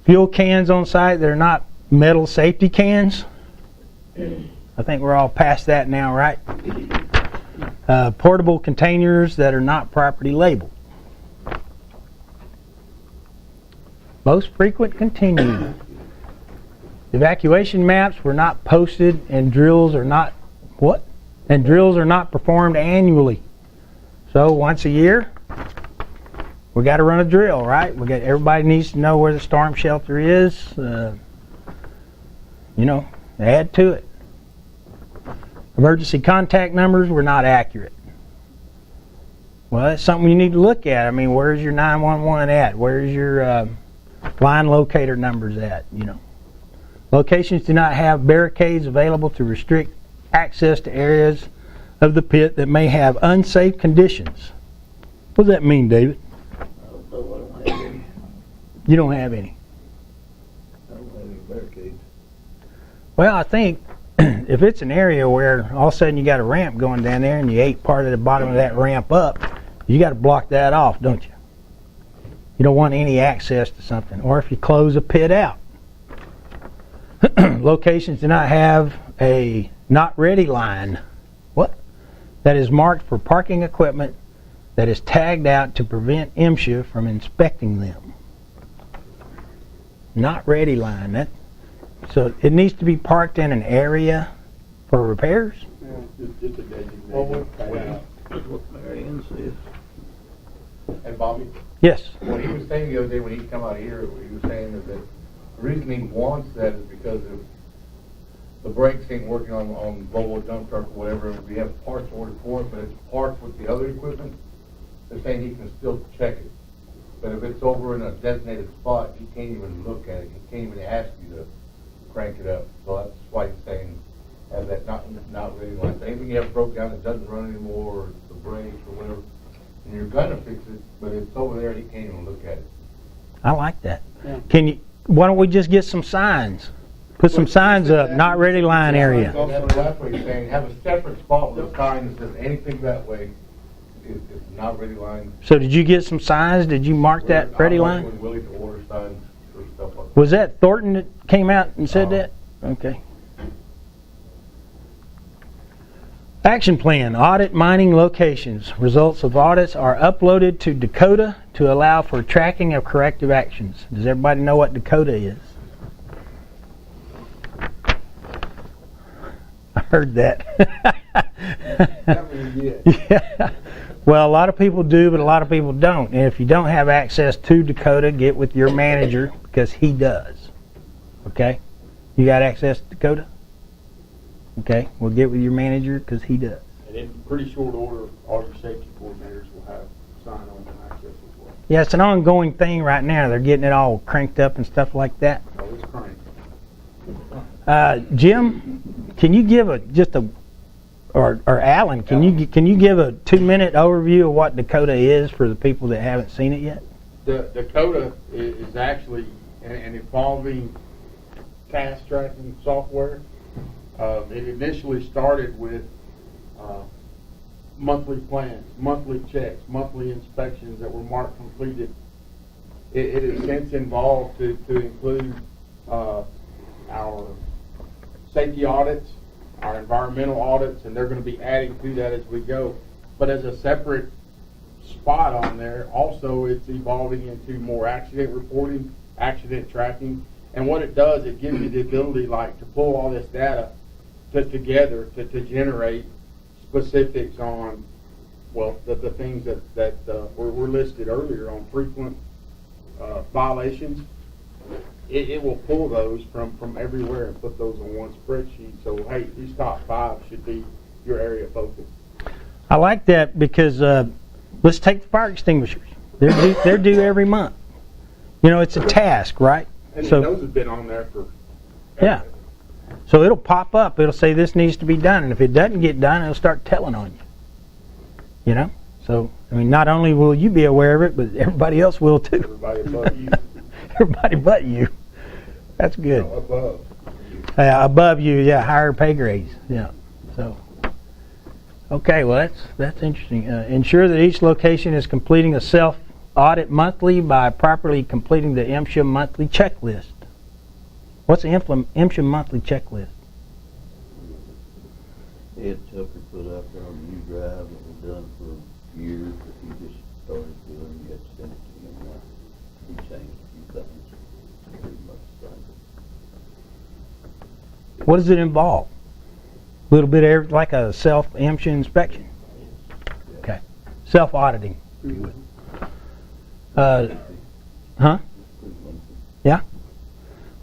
Fuel cans on site that are not metal safety cans. I think we're all past that now, right? Portable containers that are not properly labeled. Most frequent continued. Evacuation maps were not posted, and drills are not performed annually. So once a year, we got to run a drill, right? Everybody needs to know where the storm shelter is. Add to it. Emergency contact numbers were not accurate. Well, that's something you need to look at. Where's your 911 at? Where's your line locator numbers at? Locations do not have barricades available to restrict access to areas of the pit that may have unsafe conditions. What does that mean, David? I don't have any. You don't have any. I don't have any barricades. Well, I think if it's an area where all of a sudden you got a ramp going down there and you ate part of the bottom of that ramp up, you got to block that off, don't you? You don't want any access to something. Or if you close a pit out. Locations do not have a not ready line. What? That is marked for parking equipment that is tagged out to prevent MSHA from inspecting them. Not ready line. So it needs to be parked in an area for repairs? Just a designated. What Marion says. And Bobby, Yes. what he was saying the other day when he come out here, he was saying that the reason he wants that is because if the brakes ain't working on Volvo dump truck or whatever, we have parts ordered for it, but it's parked with the other equipment, they're saying he can still check it. But if it's over in a designated spot, he can't even look at it, he can't even ask you to crank it up. So that's why he's saying, have that not really like, anything you have broke down that doesn't run anymore, or the brakes or whatever, and you're gonna fix it, but it's over there, he can't even look at it. I like that. Yeah. Why don't we just get some signs? Put some signs up, not ready line area. And that's what he's saying, have a separate spot with a sign that says anything that way is not ready line. So did you get some signs? Did you mark that ready line? I'm willing to order signs for stuff like that. Was that Thornton that came out and said that? Okay. Action plan, audit mining locations. Results of audits are uploaded to Dakota to allow for tracking of corrective actions. Does everybody know what Dakota is? I heard that. Yeah. Well, a lot of people do, but a lot of people don't. And if you don't have access to Dakota, get with your manager because he does. Okay? You got access to Dakota? Okay, we'll get with your manager because he does. And in pretty short order, all your safety coordinators will have sign-on access as well. Yeah, it's an ongoing thing right now. They're getting it all cranked up and stuff like that. So it's cranked. Jim, can you give or Alan, can you give a 2-minute overview of what Dakota is for the people that haven't seen it yet? The Dakota is actually an evolving task tracking software. It initially started with monthly plans, monthly checks, monthly inspections that were marked completed. It has since evolved to include our safety audits, our environmental audits, and they're going to be adding to that as we go. But as a separate spot on there, also it's evolving into more accident reporting, accident tracking, and what it does, it gives you the ability to pull all this data together to generate specifics on, well, the things that were listed earlier on frequent violations. It will pull those from everywhere and put those on one spreadsheet. So, hey, these top 5 should be your area of focus. I like that because let's take the fire extinguishers. They're due every month. You know, it's a task, right? And So those have been on there for yeah. So it'll pop up. It'll say this needs to be done, and if it doesn't get done, it'll start telling on you. You know. So I mean, not only will you be aware of it, but everybody else will too. everybody above you. Everybody but you. That's good. Above. Above you, yeah, higher pay grades. Yeah. So. Okay, well that's interesting. Ensure that each location is completing a self-audit monthly by properly completing the MSHA monthly checklist. What's the MSHA monthly checklist? Ed Tucker put up there on the new drive that was done for years, but he just started doing, he had to send it to him now. He changed a few things, pretty much the same. What does it involve? A little bit of like a self-MSHA inspection. Okay. Self-auditing. Huh? Yeah.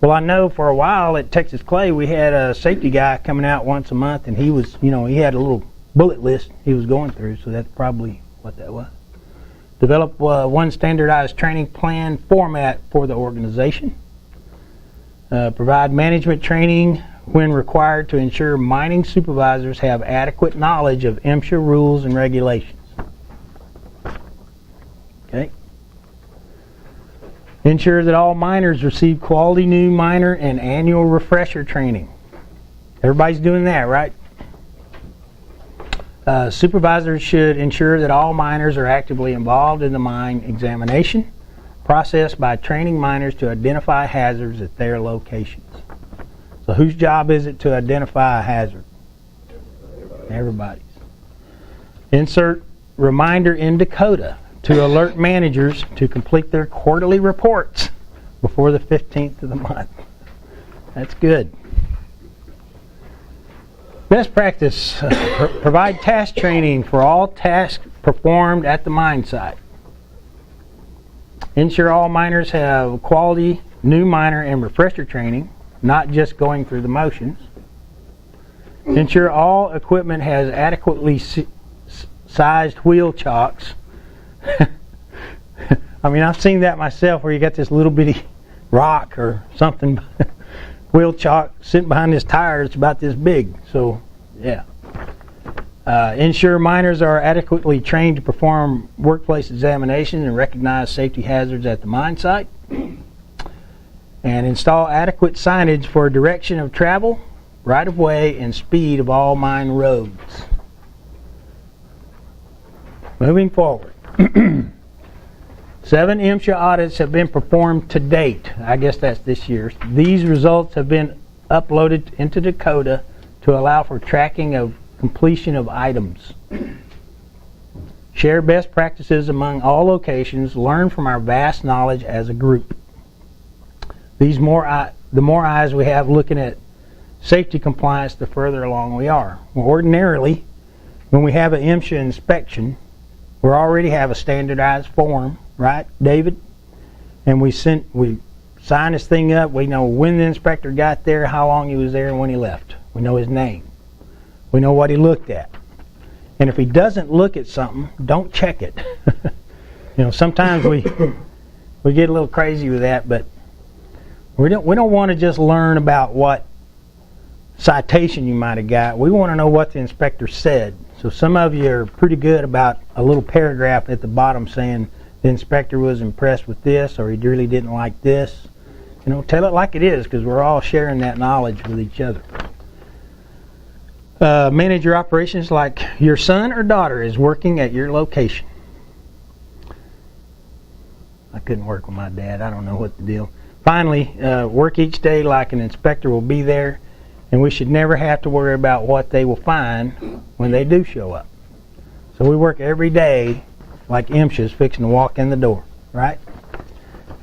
Well, I know for a while at Texas Clay we had a safety guy coming out once a month, and he was, he had a little bullet list he was going through, so that's probably what that was. Develop one standardized training plan format for the organization. Provide management training when required to ensure mining supervisors have adequate knowledge of MSHA rules and regulations. Okay. Ensure that all miners receive quality new miner and annual refresher training. Everybody's doing that, right? Supervisors should ensure that all miners are actively involved in the mine examination process by training miners to identify hazards at their locations. So whose job is it to identify a hazard? Everybody's. Insert reminder in Dakota to alert managers to complete their quarterly reports before the 15th of the month. That's good. Best practice, provide task training for all tasks performed at the mine site. Ensure all miners have quality new miner and refresher training, not just going through the motions. Ensure all equipment has adequately sized wheel chocks. I mean, I've seen that myself where you got this little bitty rock or something, wheel chock sitting behind this tire that's about this big. So, yeah. Ensure miners are adequately trained to perform workplace examinations and recognize safety hazards at the mine site. And install adequate signage for direction of travel, right of way, and speed of all mine roads. Moving forward. 7 MSHA audits have been performed to date. I guess that's this year. These results have been uploaded into Dakota to allow for tracking of completion of items. Share best practices among all locations. Learn from our vast knowledge as a group. The more eyes we have looking at safety compliance, the further along we are. Well, ordinarily, when we have an MSHA inspection, we already have a standardized form, right, David? And we sign this thing up. We know when the inspector got there, how long he was there, and when he left. We know his name. We know what he looked at. And if he doesn't look at something, don't check it. You know, sometimes we get a little crazy with that, but we don't want to just learn about what citation you might have got. We want to know what the inspector said. So some of you are pretty good about a little paragraph at the bottom saying the inspector was impressed with this or he really didn't like this. You know, tell it like it is, because we're all sharing that knowledge with each other. Manage your operations like your son or daughter is working at your location. I couldn't work with my dad. I don't know what the deal. Finally, work each day like an inspector will be there, and we should never have to worry about what they will find when they do show up. So we work every day like MSHA's fixing to walk in the door, right?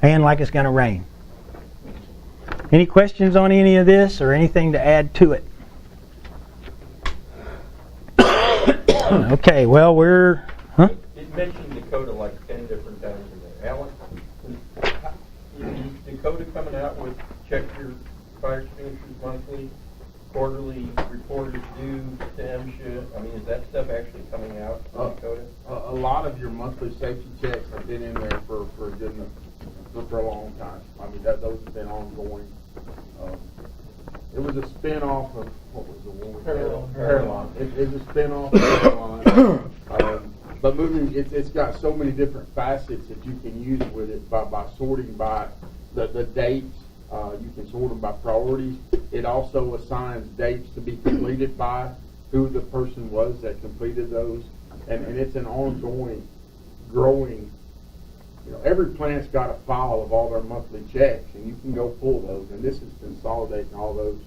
And like it's going to rain. Any questions on any of this or anything to add to it? Okay, well, we're... Huh? It mentioned Dakota like 10 different times in there. Alan, is Dakota coming out with check your fire extinguishers monthly, quarterly report is due to MSHA? I mean, is that stuff actually coming out in Dakota? A lot of your monthly safety checks have been in there for a good for a long time. I mean, those have been ongoing. It was a spin-off of, what was the one? Hairline. It's a spin-off of Hairline. But moving, it's got so many different facets that you can use with it by sorting by the dates. You can sort them by priorities. It also assigns dates to be completed by, who the person was that completed those. And it's an ongoing, growing, you know, every plant's got a file of all their monthly checks, and you can go pull those. And this is consolidating all those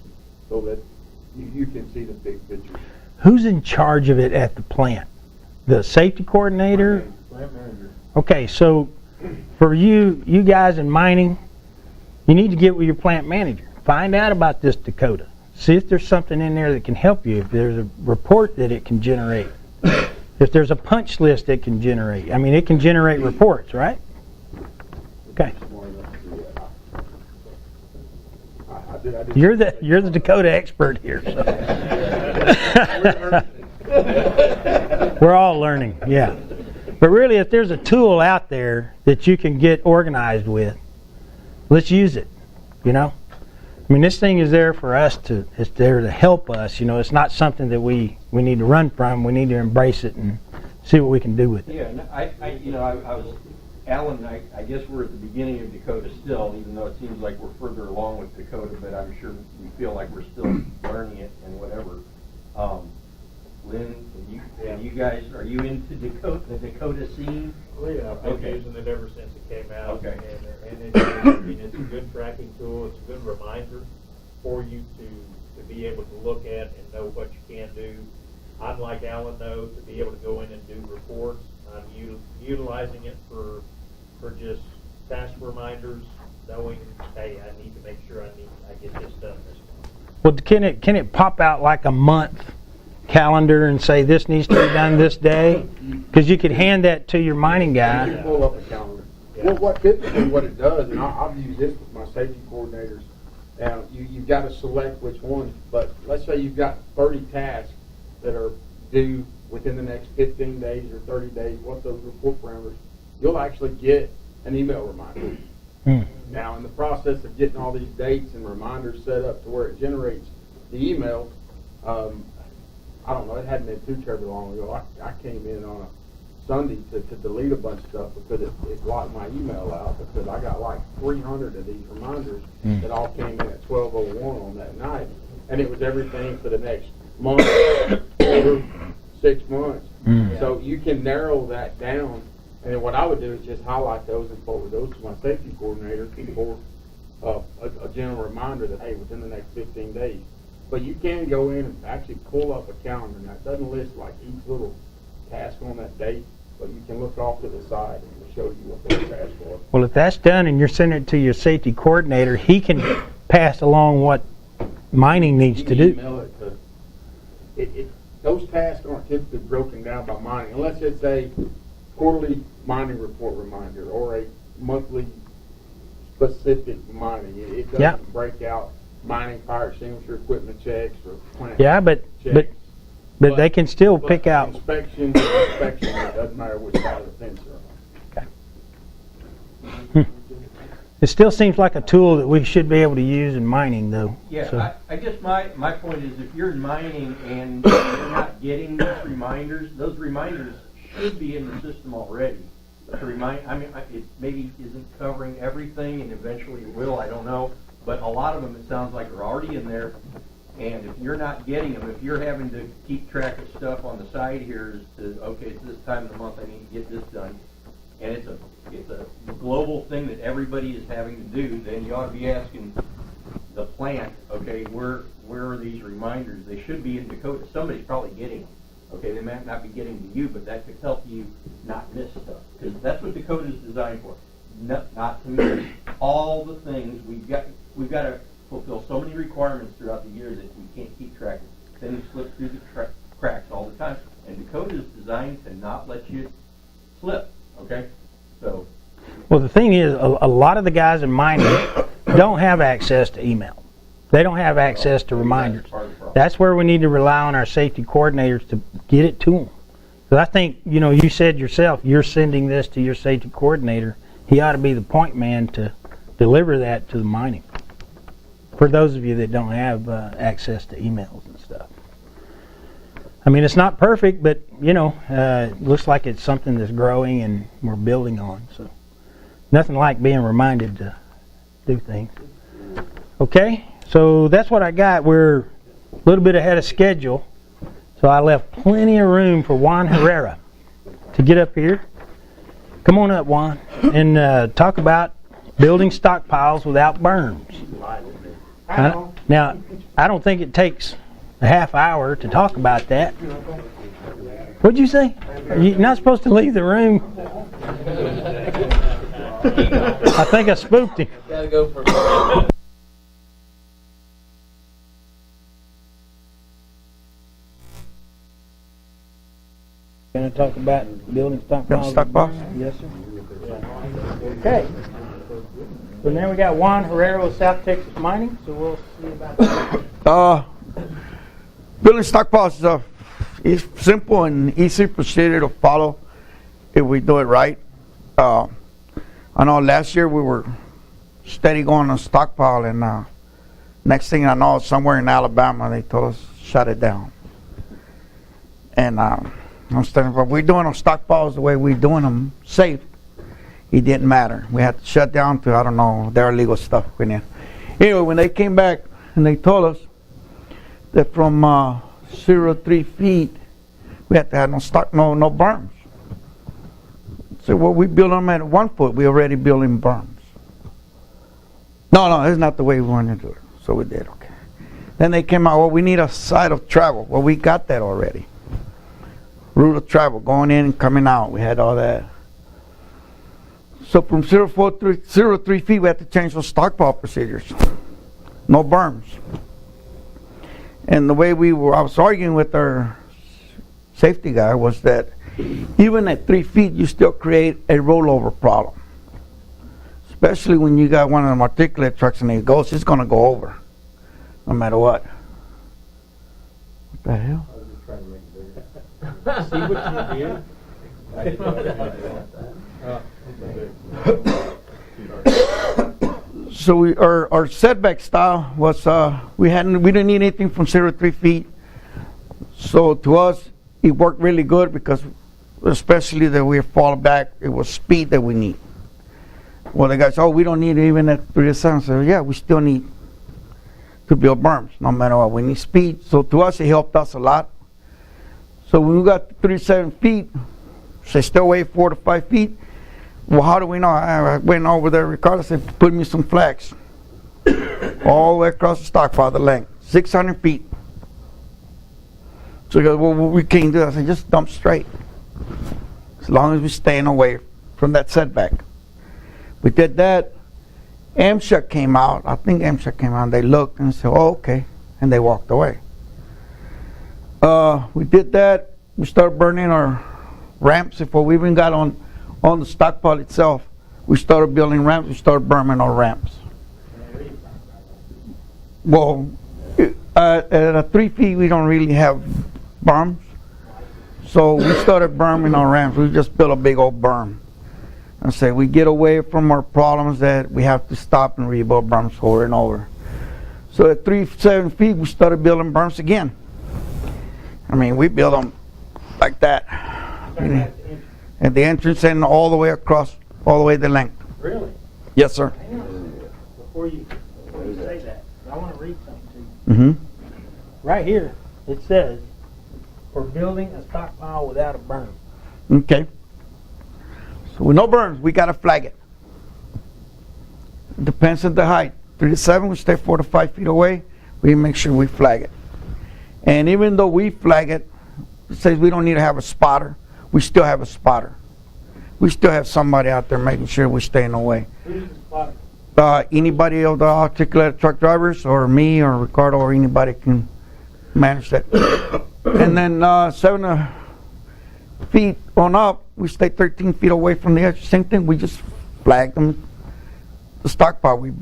so that you can see the big picture. Who's in charge of it at the plant? The safety coordinator? Plant manager. Okay, so for you guys in mining, you need to get with your plant manager. Find out about this Dakota. See if there's something in there that can help you. If there's a report that it can generate. If there's a punch list it can generate. I mean, it can generate reports, right? Okay. You're the Dakota expert here. So. We're all learning, yeah. But really, if there's a tool out there that you can get organized with, let's use it, you know? I mean, this thing is there for us it's there to help us, you know? It's not something that we need to run from. We need to embrace it and see what we can do with it. Yeah, and I was, Alan, I guess we're at the beginning of Dakota still, even though it seems like we're further along with Dakota, but I'm sure we feel like we're still learning it and whatever. Lynn, and you guys, are you into the Dakota scene? Well, yeah, I've been Okay. using it ever since it came out. Okay. And it's a good tracking tool. It's a good reminder for you to be able to look at and know what you can do. I'd like Alan, though, to be able to go in and do reports utilizing it for just task reminders, knowing, hey, I need to make sure I get this done this month. Well, can it pop out like a month calendar and say this needs to be done this day? Because you could hand that to your mining You guy. can pull up a calendar. Yeah. Well, what typically what it does, and I've used this with my safety coordinators. Now, you've got to select which one, but let's say you've got 30 tasks that are due within the next 15 days or 30 days, what those report parameters, you'll actually get an email reminder. Now, in the process of getting all these dates and reminders set up to where it generates the email, I don't know, it hadn't been too terribly long ago. I came in on a Sunday to delete a bunch of stuff because it blocked my email out because I got like 300 of these reminders that all came in at 12:01 on that night. And it was everything for the next month, quarter, 6 months. So you can narrow that down. And then what I would do is just highlight those and forward those to my safety coordinator for a general reminder that, hey, within the next 15 days. But you can go in and actually pull up a calendar. Now, it doesn't list like each little task on that date, but you can look off to the side and it'll show you what those tasks are. Well, if that's done and you're sending it to your safety coordinator, he can pass along what mining needs You to can do. email it to, those tasks aren't typically broken down by mining, unless it's a quarterly mining report reminder or a monthly specific mining. It doesn't break out mining, fire extinguisher, equipment checks, or plant checks. But they can still pick out. Inspection, it doesn't matter which side of the fence they're on. It still seems like a tool that we should be able to use in mining, though. Yeah, So, I guess my point is if you're mining and you're not getting these reminders, those reminders should be in the system already. To remind, I mean, it maybe isn't covering everything, and eventually it will, I don't know. But a lot of them, it sounds like, are already in there. And if you're not getting them, if you're having to keep track of stuff on the side here as to, okay, it's this time of the month I need to get this done, and it's a global thing that everybody is having to do, then you ought to be asking the plant, okay, where are these reminders? They should be in Dakota. Somebody's probably getting them. Okay, they might not be getting to you, but that could help you not miss stuff. Because that's what Dakota is designed for. Not to miss all the things we've got to fulfill so many requirements throughout the year that we can't keep track of. Things slip through the cracks all the time. And Dakota is designed to not let you slip, okay? So. well, the thing is, a lot of the guys in mining don't have access to email. They don't have access to reminders. That's where we need to rely on our safety coordinators to get it to them. Because I think, you said yourself, you're sending this to your safety coordinator. He ought to be the point man to deliver that to the mining. For those of you that don't have access to emails and stuff. I mean, it's not perfect, but, it looks like it's something that's growing and we're building on. So, nothing like being reminded to do things. Okay, so that's what I got. We're a little bit ahead of schedule. So I left plenty of room for Juan Herrera to get up here. Come on up, Juan, and talk about building stockpiles without berms. Now, I don't think it takes a half hour to talk about that. What'd you say? You're not supposed to leave the room. I think I spooked him. Gotta go for Going to talk about building stockpiles. Yes, sir. Okay. So now we got Juan Herrera with South Texas Mining. So we'll see about that. Building stockpiles is simple and easy procedure to follow if we do it right. I know last year we were steady going on stockpile, and next thing I know, somewhere in Alabama they told us shut it down. And I'm standing for we're doing our stockpiles the way we're doing them safe. It didn't matter. We had to shut down to, I don't know, their illegal stuff. Anyway, when they came back and they told us that from 0 to 3 feet we had to have no berms. So well, we built them at 1 foot. We already building berms. No, that's not the way we wanted to do it. So we did, okay. Then they came out, well, we need a side of travel. Well, we got that already. Route of travel, going in and coming out. We had all that. So from 0.3 feet, we had to change those stockpile procedures. No berms. And the way I was arguing with our safety guy was that even at 3 feet, you still create a rollover problem. Especially when you got one of them articulate trucks and it goes, it's going to go over, no matter what. What the hell? I was just trying to make it bigger. So our setback style was we didn't need anything from 0 to 3 feet. So to us, it worked really good because especially that we fall back, it was speed that we need. Well, the guys, we don't need it even at 3 to 7. So yeah, we still need to build berms, no matter what. We need speed. So to us, it helped us a lot. So when we got to 3 to 7 feet, say still weigh 4 to 5 feet. Well, how do we know? I went over there, Ricardo said, put me some flags. All the way across the stockpile, the length, 600 feet. So he goes, well, we can't do that. I said, just dump straight. As long as we're staying away from that setback. We did that. MSHA came out. I think MSHA came out and they looked and said, oh, okay. And they walked away. We did that. We started burning our ramps before we even got on the stockpile itself. We started building ramps. We started burning our ramps. Well, at 3 feet, we don't really have berms. So we started burning our ramps. We just built a big old berm. And say we get away from our problems that we have to stop and rebuild berms over and over. So at 3 to 7 feet, we started building berms again. I mean, we built them like that. At the entrance and all the way across, all the way the length. Really? Yes, sir. Hang on. Before you say that, I want to read something to you. Right here, it says, for building a stockpile without a berm. Okay. So with no berms, we got to flag it. Depends on the height. 3 to 7, we stay 4 to 5 feet away. We make sure we flag it. And even though we flag it, it says we don't need to have a spotter. We still have a spotter. We still have somebody out there making sure we're staying away. Who's the spotter? Anybody of the articulated truck drivers or me or Ricardo or anybody can manage that. And then 7 feet on up, we stay 13 feet away from the edge. Same thing, we just flag them, the stockpile. We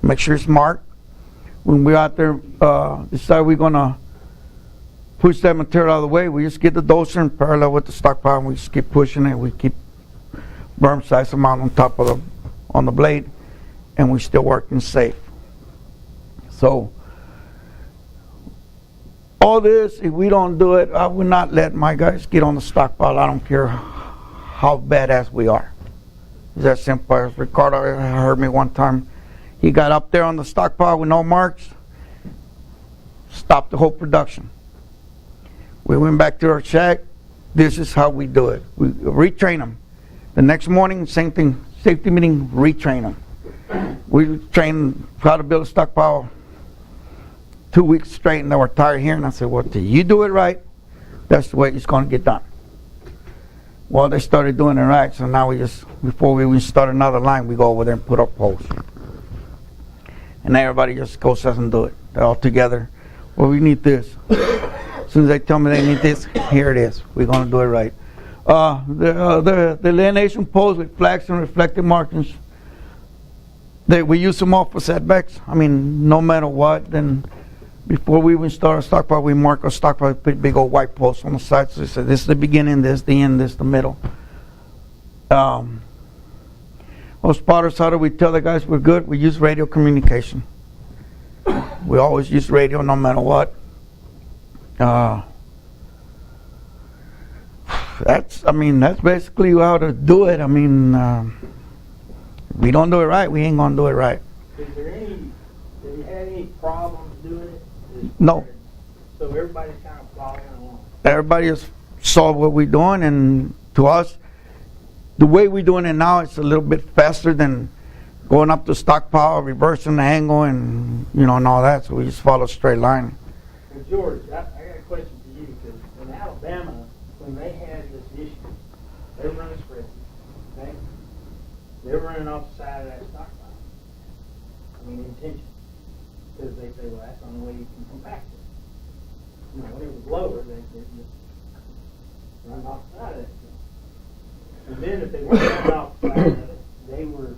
make sure it's marked. When we're out there, decide we're going to push that material out of the way, we just get the dozer and parallel with the stockpile and we just keep pushing it. We keep berm size amount on top of on the blade and we're still working safe. So all this, if we don't do it, I would not let my guys get on the stockpile. I don't care how badass we are. It's that simple. As Ricardo heard me one time, he got up there on the stockpile with no marks, stopped the whole production. We went back to our shack. This is how we do it. We retrain them. The next morning, same thing, safety meeting, retrain them. We trained how to build a stockpile 2 weeks straight and they were tired here. And I said, well, till you do it right, that's the way it's going to get done. Well, they started doing it right. So now we just, before we even start another line, we go over there and put up poles. And everybody just goes and do it. They're all together. Well, we need this. As soon as they tell me they need this, here it is. We're going to do it right. The delineation poles with flags and reflective markings, we use them all for setbacks. I mean, no matter what, then before we even start a stockpile, we mark a stockpile, put big old white posts on the sides. So we say, this is the beginning, this is the end, this is the middle. Well, spotters, how do we tell the guys we're good? We use radio communication. We always use radio no matter what. That's basically how to do it. I mean, we don't do it right, we ain't gonna do it right. Have you had any problems doing it? No. So everybody's kind of following along. Everybody has saw what we're doing, and to us, the way we're doing it now, it's a little bit faster than going up the stockpile, reversing the angle, and and all that. So we just follow a straight line. Well, George, I got a question for you, because in Alabama, when they had this issue, they run a spreadsheet, okay? they're running off the side of that stockpile. I mean, intentionally. Because they say, well, that's the only way you can compact it. You know, when it was lower, they just run off the side of that thing. And then if they weren't running off the side of it, they were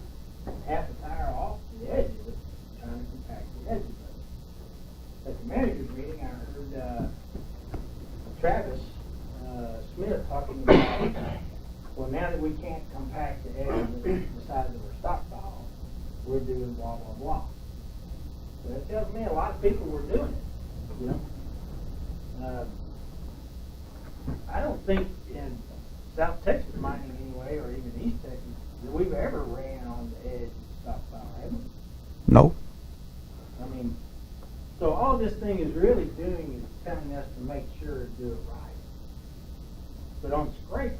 half a tire off the edge of it, trying to compact the edges of it. At the manager's meeting, I heard Travis Smith talking about, well, now that we can't compact the edge of the size of our stockpile, we're doing blah, blah, blah. So that tells me a lot of people were doing it, you know. I don't think in South Texas mining anyway, or even East Texas, that we've ever ran on the edge of the stockpile, have we? No. I mean, so all this thing is really doing is telling us to make sure to do it right. But on scrapers,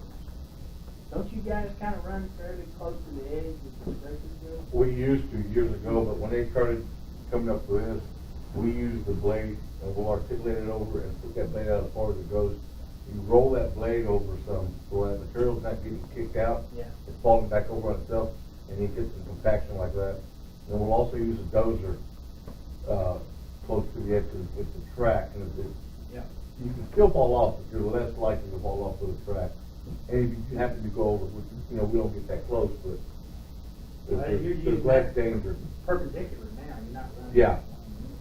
don't you guys kind of run fairly close to the edge with the scrapers do? We used to years ago, but when they started coming up with this, we used the blade and we'll articulate it over and put that blade out as far as it goes. You roll that blade over some, so that material's not getting kicked out. Yeah. It's falling back over on itself, and you get some compaction like that. And we'll also use a dozer close to the edge of the track, and Yeah. you can still fall off, but you're less likely to fall off with a track. And if you happen to go over, which, you know, we don't get that close, but there's less danger. Perpendicular now, you're not running. Yeah.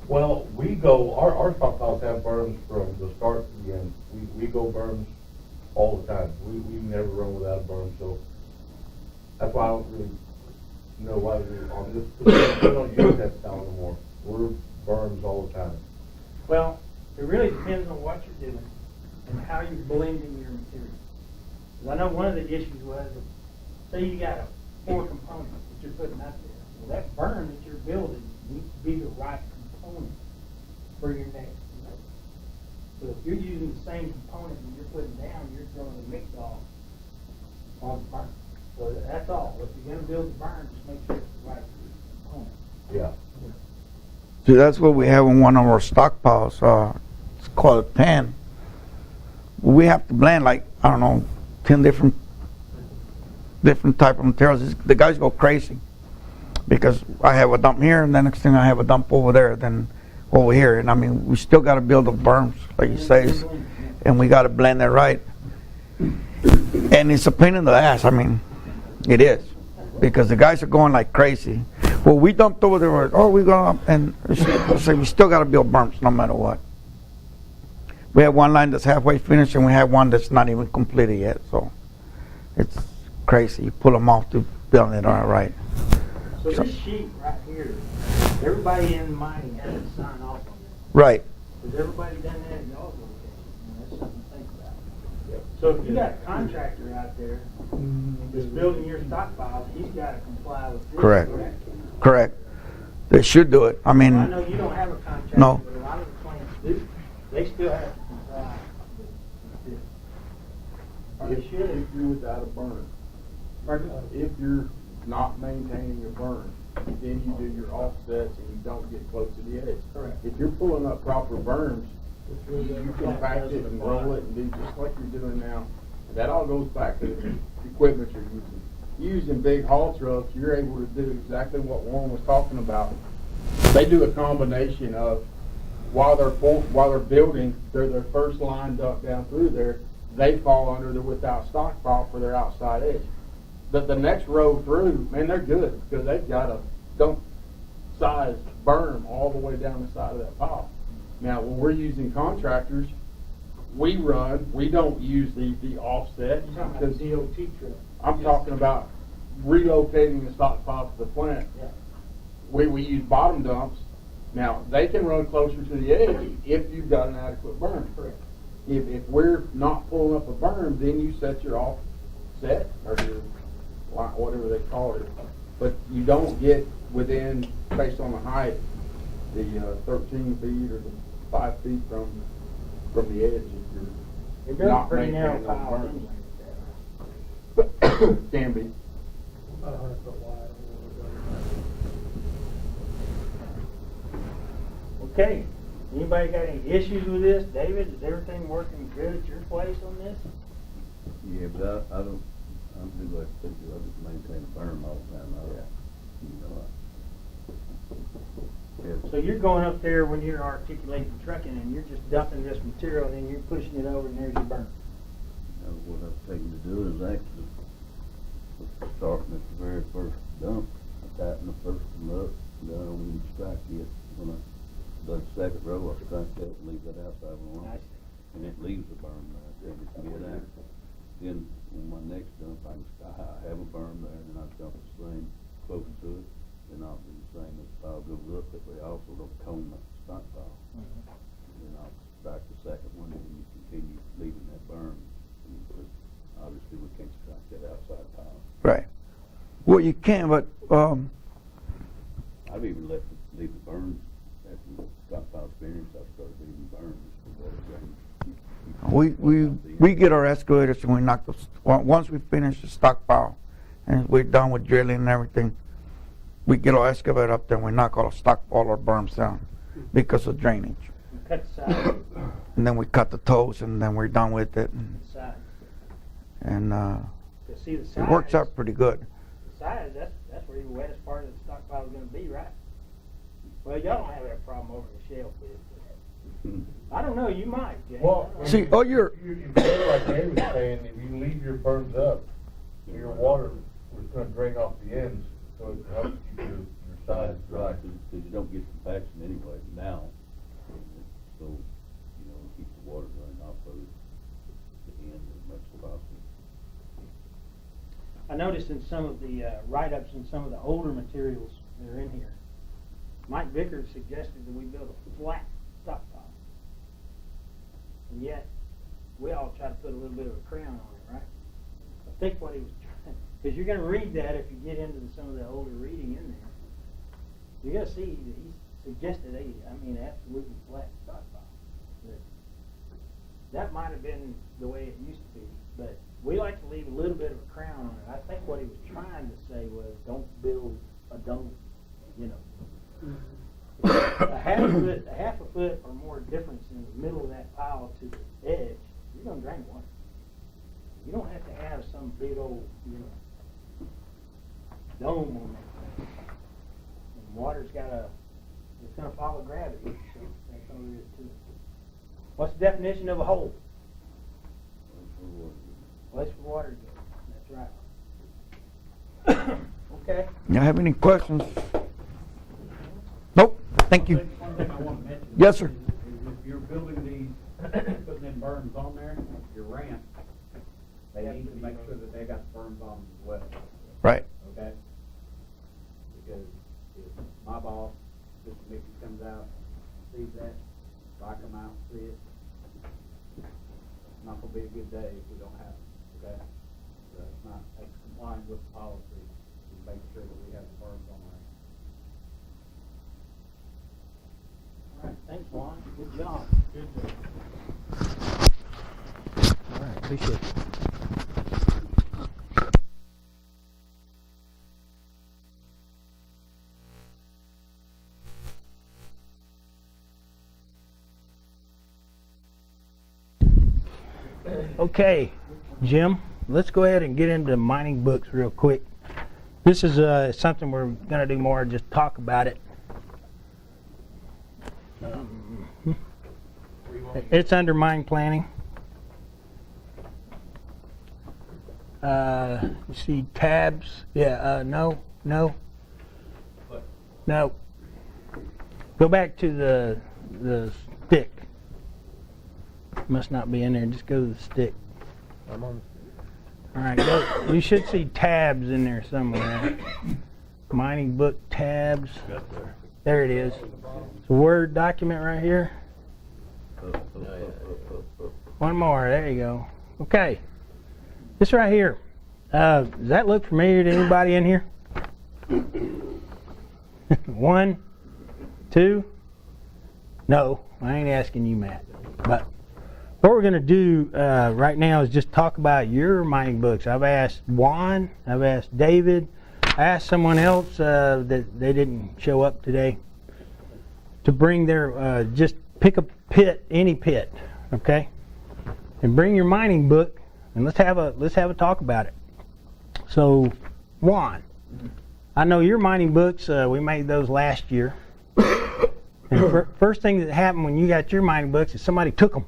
Well, we go, our stockpiles have berms from the start to the end. We go berms all the time. We never run without a berm, so that's why I don't really know why we're on this. We don't use that style anymore. We're berms all the time. Well, it really depends on what you're doing and how you're blending your material. Because I know one of the issues was, say you got a 4 component that you're putting out there. Well, that berm that you're building needs to be the right component for your next load. So if you're using the same component that you're putting down, you're throwing a mix off on the berm. So that's all. If you're going to build the berm, just make sure it's the right component. Yeah. See, that's what we have in one of our stockpiles. It's called a pan. We have to blend like, I don't know, 10 different type of materials. The guys go crazy because I have a dump here, and the next thing I have a dump over there, then over here. And I mean, we still got to build the berms, like you say, and we got to blend it right. And it's a pain in the ass. I mean, it is, because the guys are going like crazy. Well, we dumped over there. We're going up, and so we still got to build berms no matter what. We have one line that's halfway finished, and we have one that's not even completed yet. So it's crazy. You pull them off to build it all right. So this sheet right here, everybody in mining has to sign off on it. Right. Has everybody done that in y'all's location? That's something to think about. So if you got a contractor out there that's building your stockpiles, he's got to comply with this. Correct. They should do it. I mean, I know you don't have a contractor, no. but a lot of the plants do. They still have to comply with this. Or they should. If you're without a burn, if you're not maintaining your burn, then you do your offsets and you don't get close to the edge. Correct. If you're pulling up proper berms, you compact it and roll it and do just like you're doing now. That all goes back to the equipment you're using. Using big haul trucks, you're able to do exactly what Warren was talking about. They do a combination of while they're building, their first line duct down through there, they fall under the without stockpile for their outside edge. The next row through, man, they're good because they've got a dump size berm all the way down the side of that pile. Now, when we're using contractors, we don't use the offset. You're talking about the DOT truck. I'm talking about relocating the stockpile to the plant. Yeah. We use bottom dumps. Now, they can run closer to the edge if you've got an adequate berm. Correct. If we're not pulling up a berm, then you set your offset or your whatever they call it. But you don't get within, based on the height, the 13 feet or the 5 feet from the edge if you're not pretty narrow maintaining those pile berms. anyway. Can be. About 100 foot wide. Okay. Anybody got any issues with this? David, is everything working good at your place on this? Yeah, but I don't I'm do like they do, I just maintain a berm all the time, So you're going up there when you're articulating trucking and you're just dumping this material and then you're pushing it over and there's your berm. What I've taken to do is actually starting at the very first dump, I tighten the first one up, and then I don't even strike it. When I done the second row, I strike that and leave that outside one alone. And it leaves the berm right there, just get out. Then on my next dump, I have a berm there, and then I dump the same close to it, then I'll do the same as the pile goes up, that way I also don't cone the stockpile. Then I'll strike the second one, and you continue leaving that berm. But obviously, we can't strike that outside pile. Right. Well, you can, but I've even leave the berms after the stockpile's finished. I've started leaving berms for water drainage. we get our excavators and we knock those. Once we finish the stockpile and we're done with drilling and everything, we get our excavator up there and we knock all the stockpile or berms down because of drainage. Cut the sides. And then we cut the toes and then we're done with it. And See the sides, it works out pretty good. The sides, that's where your wettest part of the stockpile is going to be, right? Well, y'all don't have that problem over the shell pit. I don't know, you might, Jay. Well, See, oh, you're you feel like Dave was saying, if you leave your berms up, your water is going to drain off the ends, so it helps keep your sides dry. Because you don't get compaction anyway now. So, you know, keep the water running off of the end as much as possible. I noticed in some of the write-ups in some of the older materials that are in here, Mike Vickers suggested that we build a flat stockpile. And yet, we all try to put a little bit of a crown on it, right? I think what he was trying, because you're going to read that if you get into some of the older reading in there, you're going to see that he suggested absolutely flat stockpile. That might have been the way it used to be, but we like to leave a little bit of a crown on it. I think what he was trying to say was, don't build a dome, you know. A half a foot or more difference in the middle of that pile to the edge, you're going to drain water. You don't have to have some big old, dome on that thing. And water's it's going to follow gravity, so that's all there is to it. What's the definition of a hole? Place for water to go. That's right. Okay. You have any questions? Nope. Thank you. One thing I want to mention. Yes, sir. Is if you're building these, putting in berms on there, your ramp, they need to make sure that they got the berms on them as well. Right. Okay? Because if my boss, Mr. Mickey, comes out, sees that, if I come out and see it, it's not going to be a good day if we don't have it. Okay? So it's not complying with the policy to make sure that we have the berms on our ramp. All right, thanks, Juan. Good job. Good job. All right, appreciate it. Okay, Jim, let's go ahead and get into mining books real quick. This is something we're going to do more, just talk about it. It's under mine planning. You see tabs? Yeah, no. Go back to the stick. Must not be in there. Just go to the stick. I'm on. All right, you should see tabs in there somewhere. Mining book tabs. There it is. It's a Word document right here. One more. There you go. Okay. This right here. Does that look familiar to anybody in here? 1, 2. No, I ain't asking you, Matt. But what we're going to do right now is just talk about your mining books. I've asked Juan, I've asked David, I asked someone else that they didn't show up today to bring their, just pick a pit, any pit, okay? And bring your mining book and let's have a talk about it. So, Juan, I know your mining books, we made those last year. And first thing that happened when you got your mining books is somebody took them.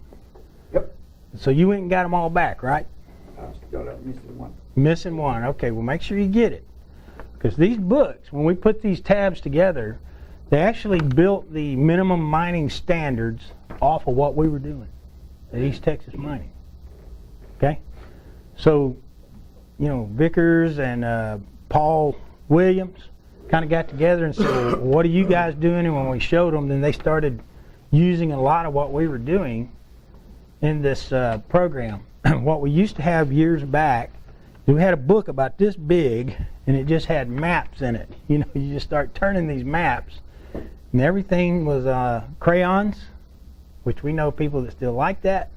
Yep. So you went and got them all back, right? I'm still missing one. Missing one. Okay, well make sure you get it. Because these books, when we put these tabs together, they actually built the minimum mining standards off of what we were doing at East Texas Mining. Okay? So, you know, Vickers and Paul Williams kind of got together and said, well, what are you guys doing? And when we showed them, then they started using a lot of what we were doing in this program. What we used to have years back, we had a book about this big, and it just had maps in it. You know, you just start turning these maps, and everything was crayons, which we know people that still like that.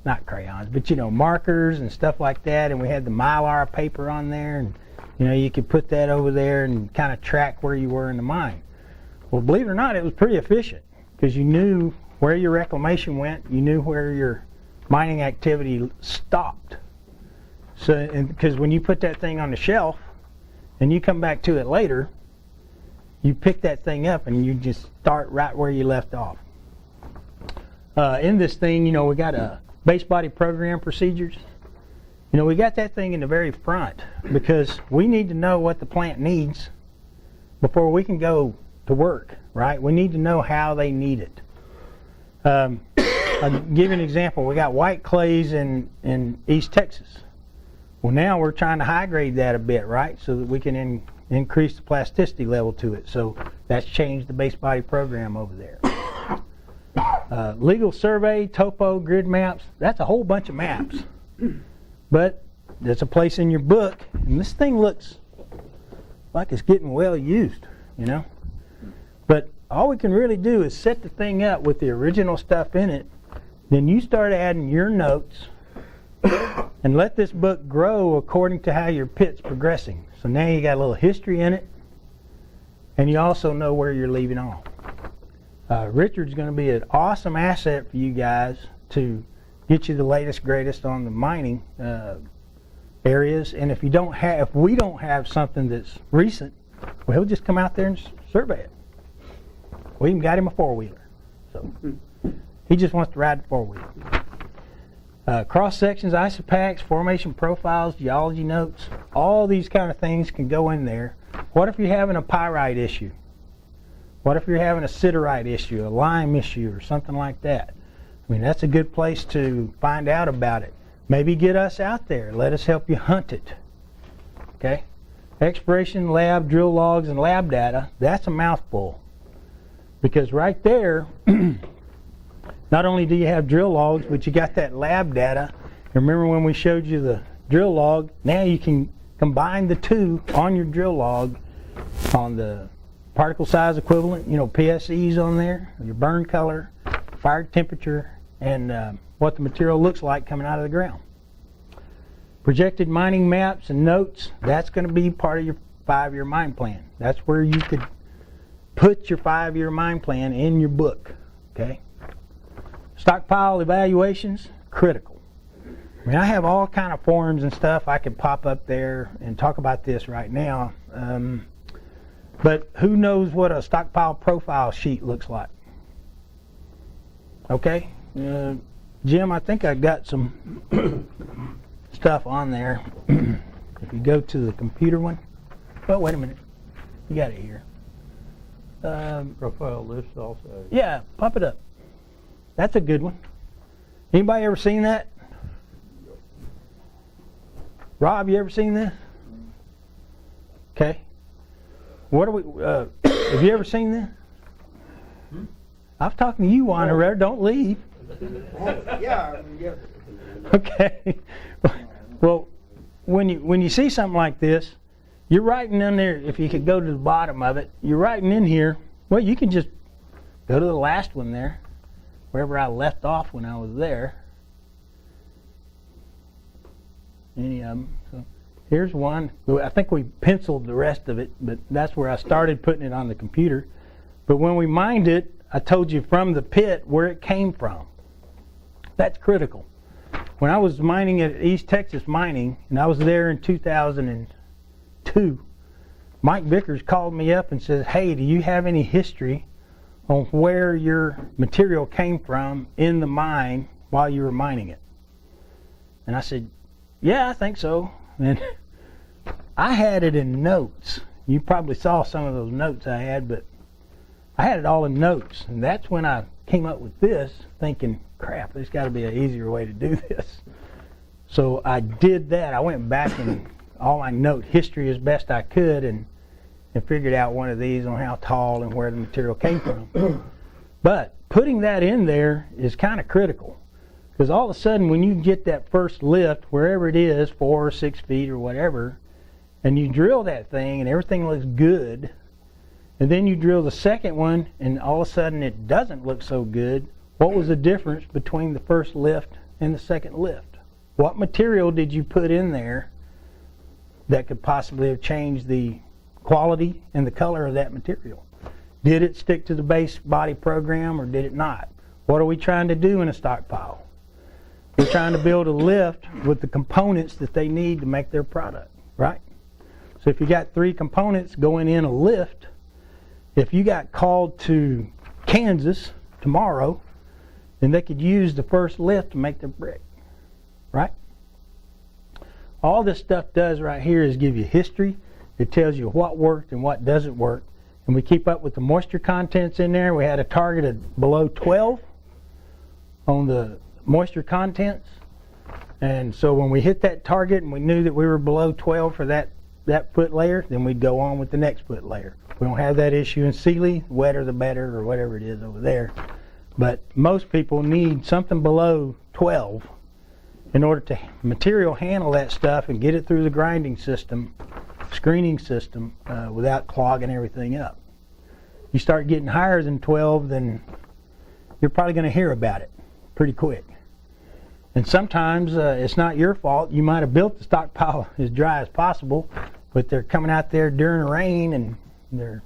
Not crayons, but you know, markers and stuff like that, and we had the Mylar paper on there, and you know, you could put that over there and kind of track where you were in the mine. Well, believe it or not, it was pretty efficient because you knew where your reclamation went, you knew where your mining activity stopped. So, because when you put that thing on the shelf and you come back to it later, you pick that thing up and you just start right where you left off. In this thing, you know, we got a base body program procedures. You know, we got that thing in the very front because we need to know what the plant needs before we can go to work, right? We need to know how they need it. I'll give you an example. We got white clays in East Texas. Well, now we're trying to high grade that a bit, right? So that we can increase the plasticity level to it. So that's changed the base body program over there. Legal survey, topo, grid maps, that's a whole bunch of maps. But there's a place in your book, and this thing looks like it's getting well used, you know? But all we can really do is set the thing up with the original stuff in it, then you start adding your notes, and let this book grow according to how your pit's progressing. So now you got a little history in it, and you also know where you're leaving off. Richard's going to be an awesome asset for you guys to get you the latest, greatest on the mining areas. And if we don't have something that's recent, well, he'll just come out there and survey it. We even got him a four-wheeler, so he just wants to ride the four-wheeler. Cross sections, isopachs, formation profiles, geology notes, all these kind of things can go in there. What if you're having a pyrite issue? What if you're having a siderite issue, a lime issue, or something like that? I mean, that's a good place to find out about it. Maybe get us out there. Let us help you hunt it. Okay? Exploration, lab, drill logs, and lab data, that's a mouthful. Because right there, not only do you have drill logs, but you got that lab data. Remember when we showed you the drill log? Now you can combine the two on your drill log on the particle size equivalent, you know, PSEs on there, your burn color, fire temperature, and what the material looks like coming out of the ground. Projected mining maps and notes, that's going to be part of your 5-year mine plan. That's where you could put your 5-year mine plan in your book, okay? Stockpile evaluations, critical. I mean, I have all kind of forms and stuff I could pop up there and talk about this right now. But who knows what a stockpile profile sheet looks like? Okay, Jim, I think I got some stuff on there. If you go to the computer one, well, wait a minute, you got it here. Profile list also. Yeah, pop it up. That's a good one. Anybody ever seen that? Rob, you ever seen this? Okay. What are we? Have you ever seen this? I'm talking to you, Juan. Don't leave. Yeah. Okay. Well, when you see something like this, you're writing in there. If you could go to the bottom of it, you're writing in here. Well, you can just go to the last one there, wherever I left off when I was there. Any of them. So here's one. I think we penciled the rest of it, but that's where I started putting it on the computer. But when we mined it, I told you from the pit where it came from. That's critical. when I was mining at East Texas Mining, and I was there in 2002, Mike Vickers called me up and said, hey, do you have any history on where your material came from in the mine while you were mining it? And I said, yeah, I think so. And I had it in notes. You probably saw some of those notes I had, but I had it all in notes. And that's when I came up with this, thinking, crap, there's got to be an easier way to do this. So I did that. I went back and all my note history as best I could and figured out one of these on how tall and where the material came from. But putting that in there is kind of critical, because all of a sudden when you get that first lift, wherever it is, 4 or 6 feet or whatever, and you drill that thing and everything looks good, and then you drill the second one and all of a sudden it doesn't look so good, what was the difference between the first lift and the second lift? What material did you put in there that could possibly have changed the quality and the color of that material? Did it stick to the base body program or did it not? What are we trying to do in a stockpile? We're trying to build a lift with the components that they need to make their product, right? So if you got 3 components going in a lift, if you got called to Kansas tomorrow, then they could use the first lift to make their brick, right? All this stuff does right here is give you history. It tells you what worked and what doesn't work. And we keep up with the moisture contents in there. We had a target of below 12 on the moisture contents. And so when we hit that target and we knew that we were below 12 for that foot layer, then we'd go on with the next foot layer. We don't have that issue in Sealy, wetter the better or whatever it is over there. But most people need something below 12 in order to material handle that stuff and get it through the grinding system, screening system, without clogging everything up. You start getting higher than 12, then you're probably going to hear about it pretty quick. And sometimes it's not your fault. You might have built the stockpile as dry as possible, but they're coming out there during the rain and they're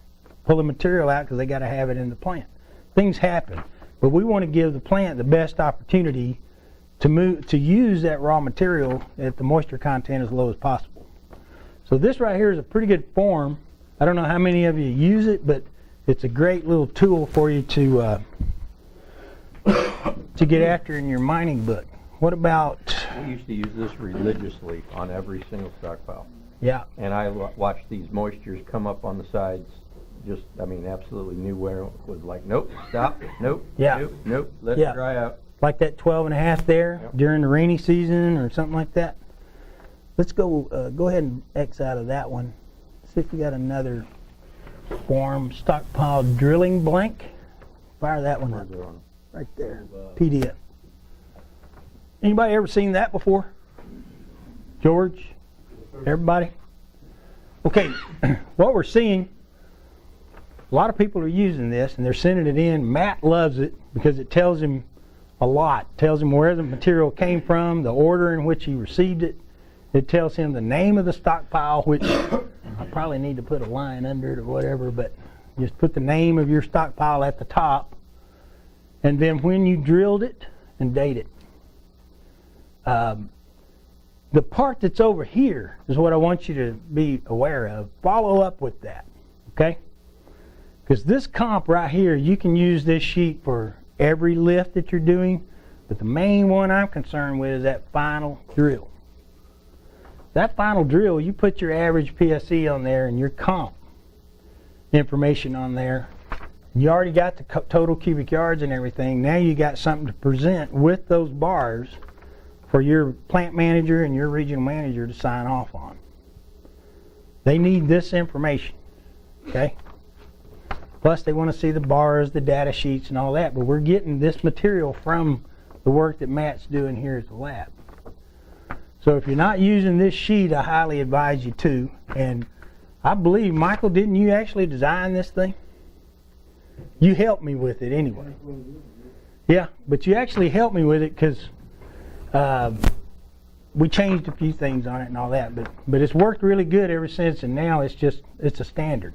pulling material out because they got to have it in the plant. Things happen, but we want to give the plant the best opportunity to use that raw material at the moisture content as low as possible. So this right here is a pretty good form. I don't know how many of you use it, but it's a great little tool for you to get after in your mining book. What about? We used to use this religiously on every single stockpile. Yeah. And I watched these moistures come up on the sides. Just, I mean, absolutely knew where it was like, nope, stop, nope, yeah. nope, let it dry out. Like that 12.5 there during the rainy season or something like that. Let's go ahead and X out of that one. See if we got another form. Stockpile drilling blank. Fire that one up. Right there. PDF. Anybody ever seen that before? George? Everybody? Okay, what we're seeing, a lot of people are using this and they're sending it in. Matt loves it because it tells him a lot. It tells him where the material came from, the order in which he received it. It tells him the name of the stockpile, which I probably need to put a line under it or whatever, but just put the name of your stockpile at the top, and then when you drilled it and date it. The part that's over here is what I want you to be aware of. Follow up with that, okay? Because this comp right here, you can use this sheet for every lift that you're doing, but the main one I'm concerned with is that final drill. That final drill, you put your average PSE on there and your comp information on there. You already got the total cubic yards and everything. Now you got something to present with those bars for your plant manager and your regional manager to sign off on. They need this information, okay? Plus they want to see the bars, the data sheets and all that, but we're getting this material from the work that Matt's doing here at the lab. So if you're not using this sheet, I highly advise you to. And I believe, Michael, didn't you actually design this thing? You helped me with it anyway. Yeah, but you actually helped me with it because we changed a few things on it and all that, but it's worked really good ever since, and now it's a standard.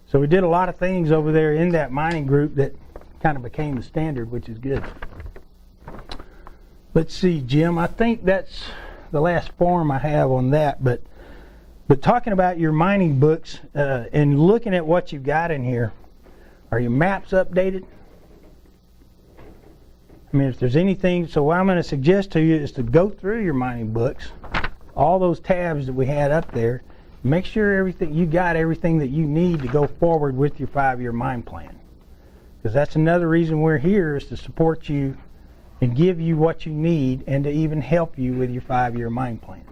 So we did a lot of things over there in that mining group that kind of became the standard, which is good. Let's see, Jim, I think that's the last form I have on that, but talking about your mining books and looking at what you've got in here, are your maps updated? I mean, if there's anything, so what I'm going to suggest to you is to go through your mining books, all those tabs that we had up there, make sure you got everything that you need to go forward with your 5-year mine plan. Because that's another reason we're here, is to support you and give you what you need and to even help you with your 5-year mine plan.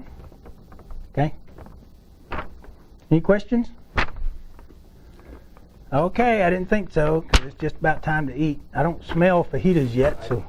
Okay? Any questions? Okay, I didn't think so, because it's just about time to eat. I don't smell fajitas yet, so.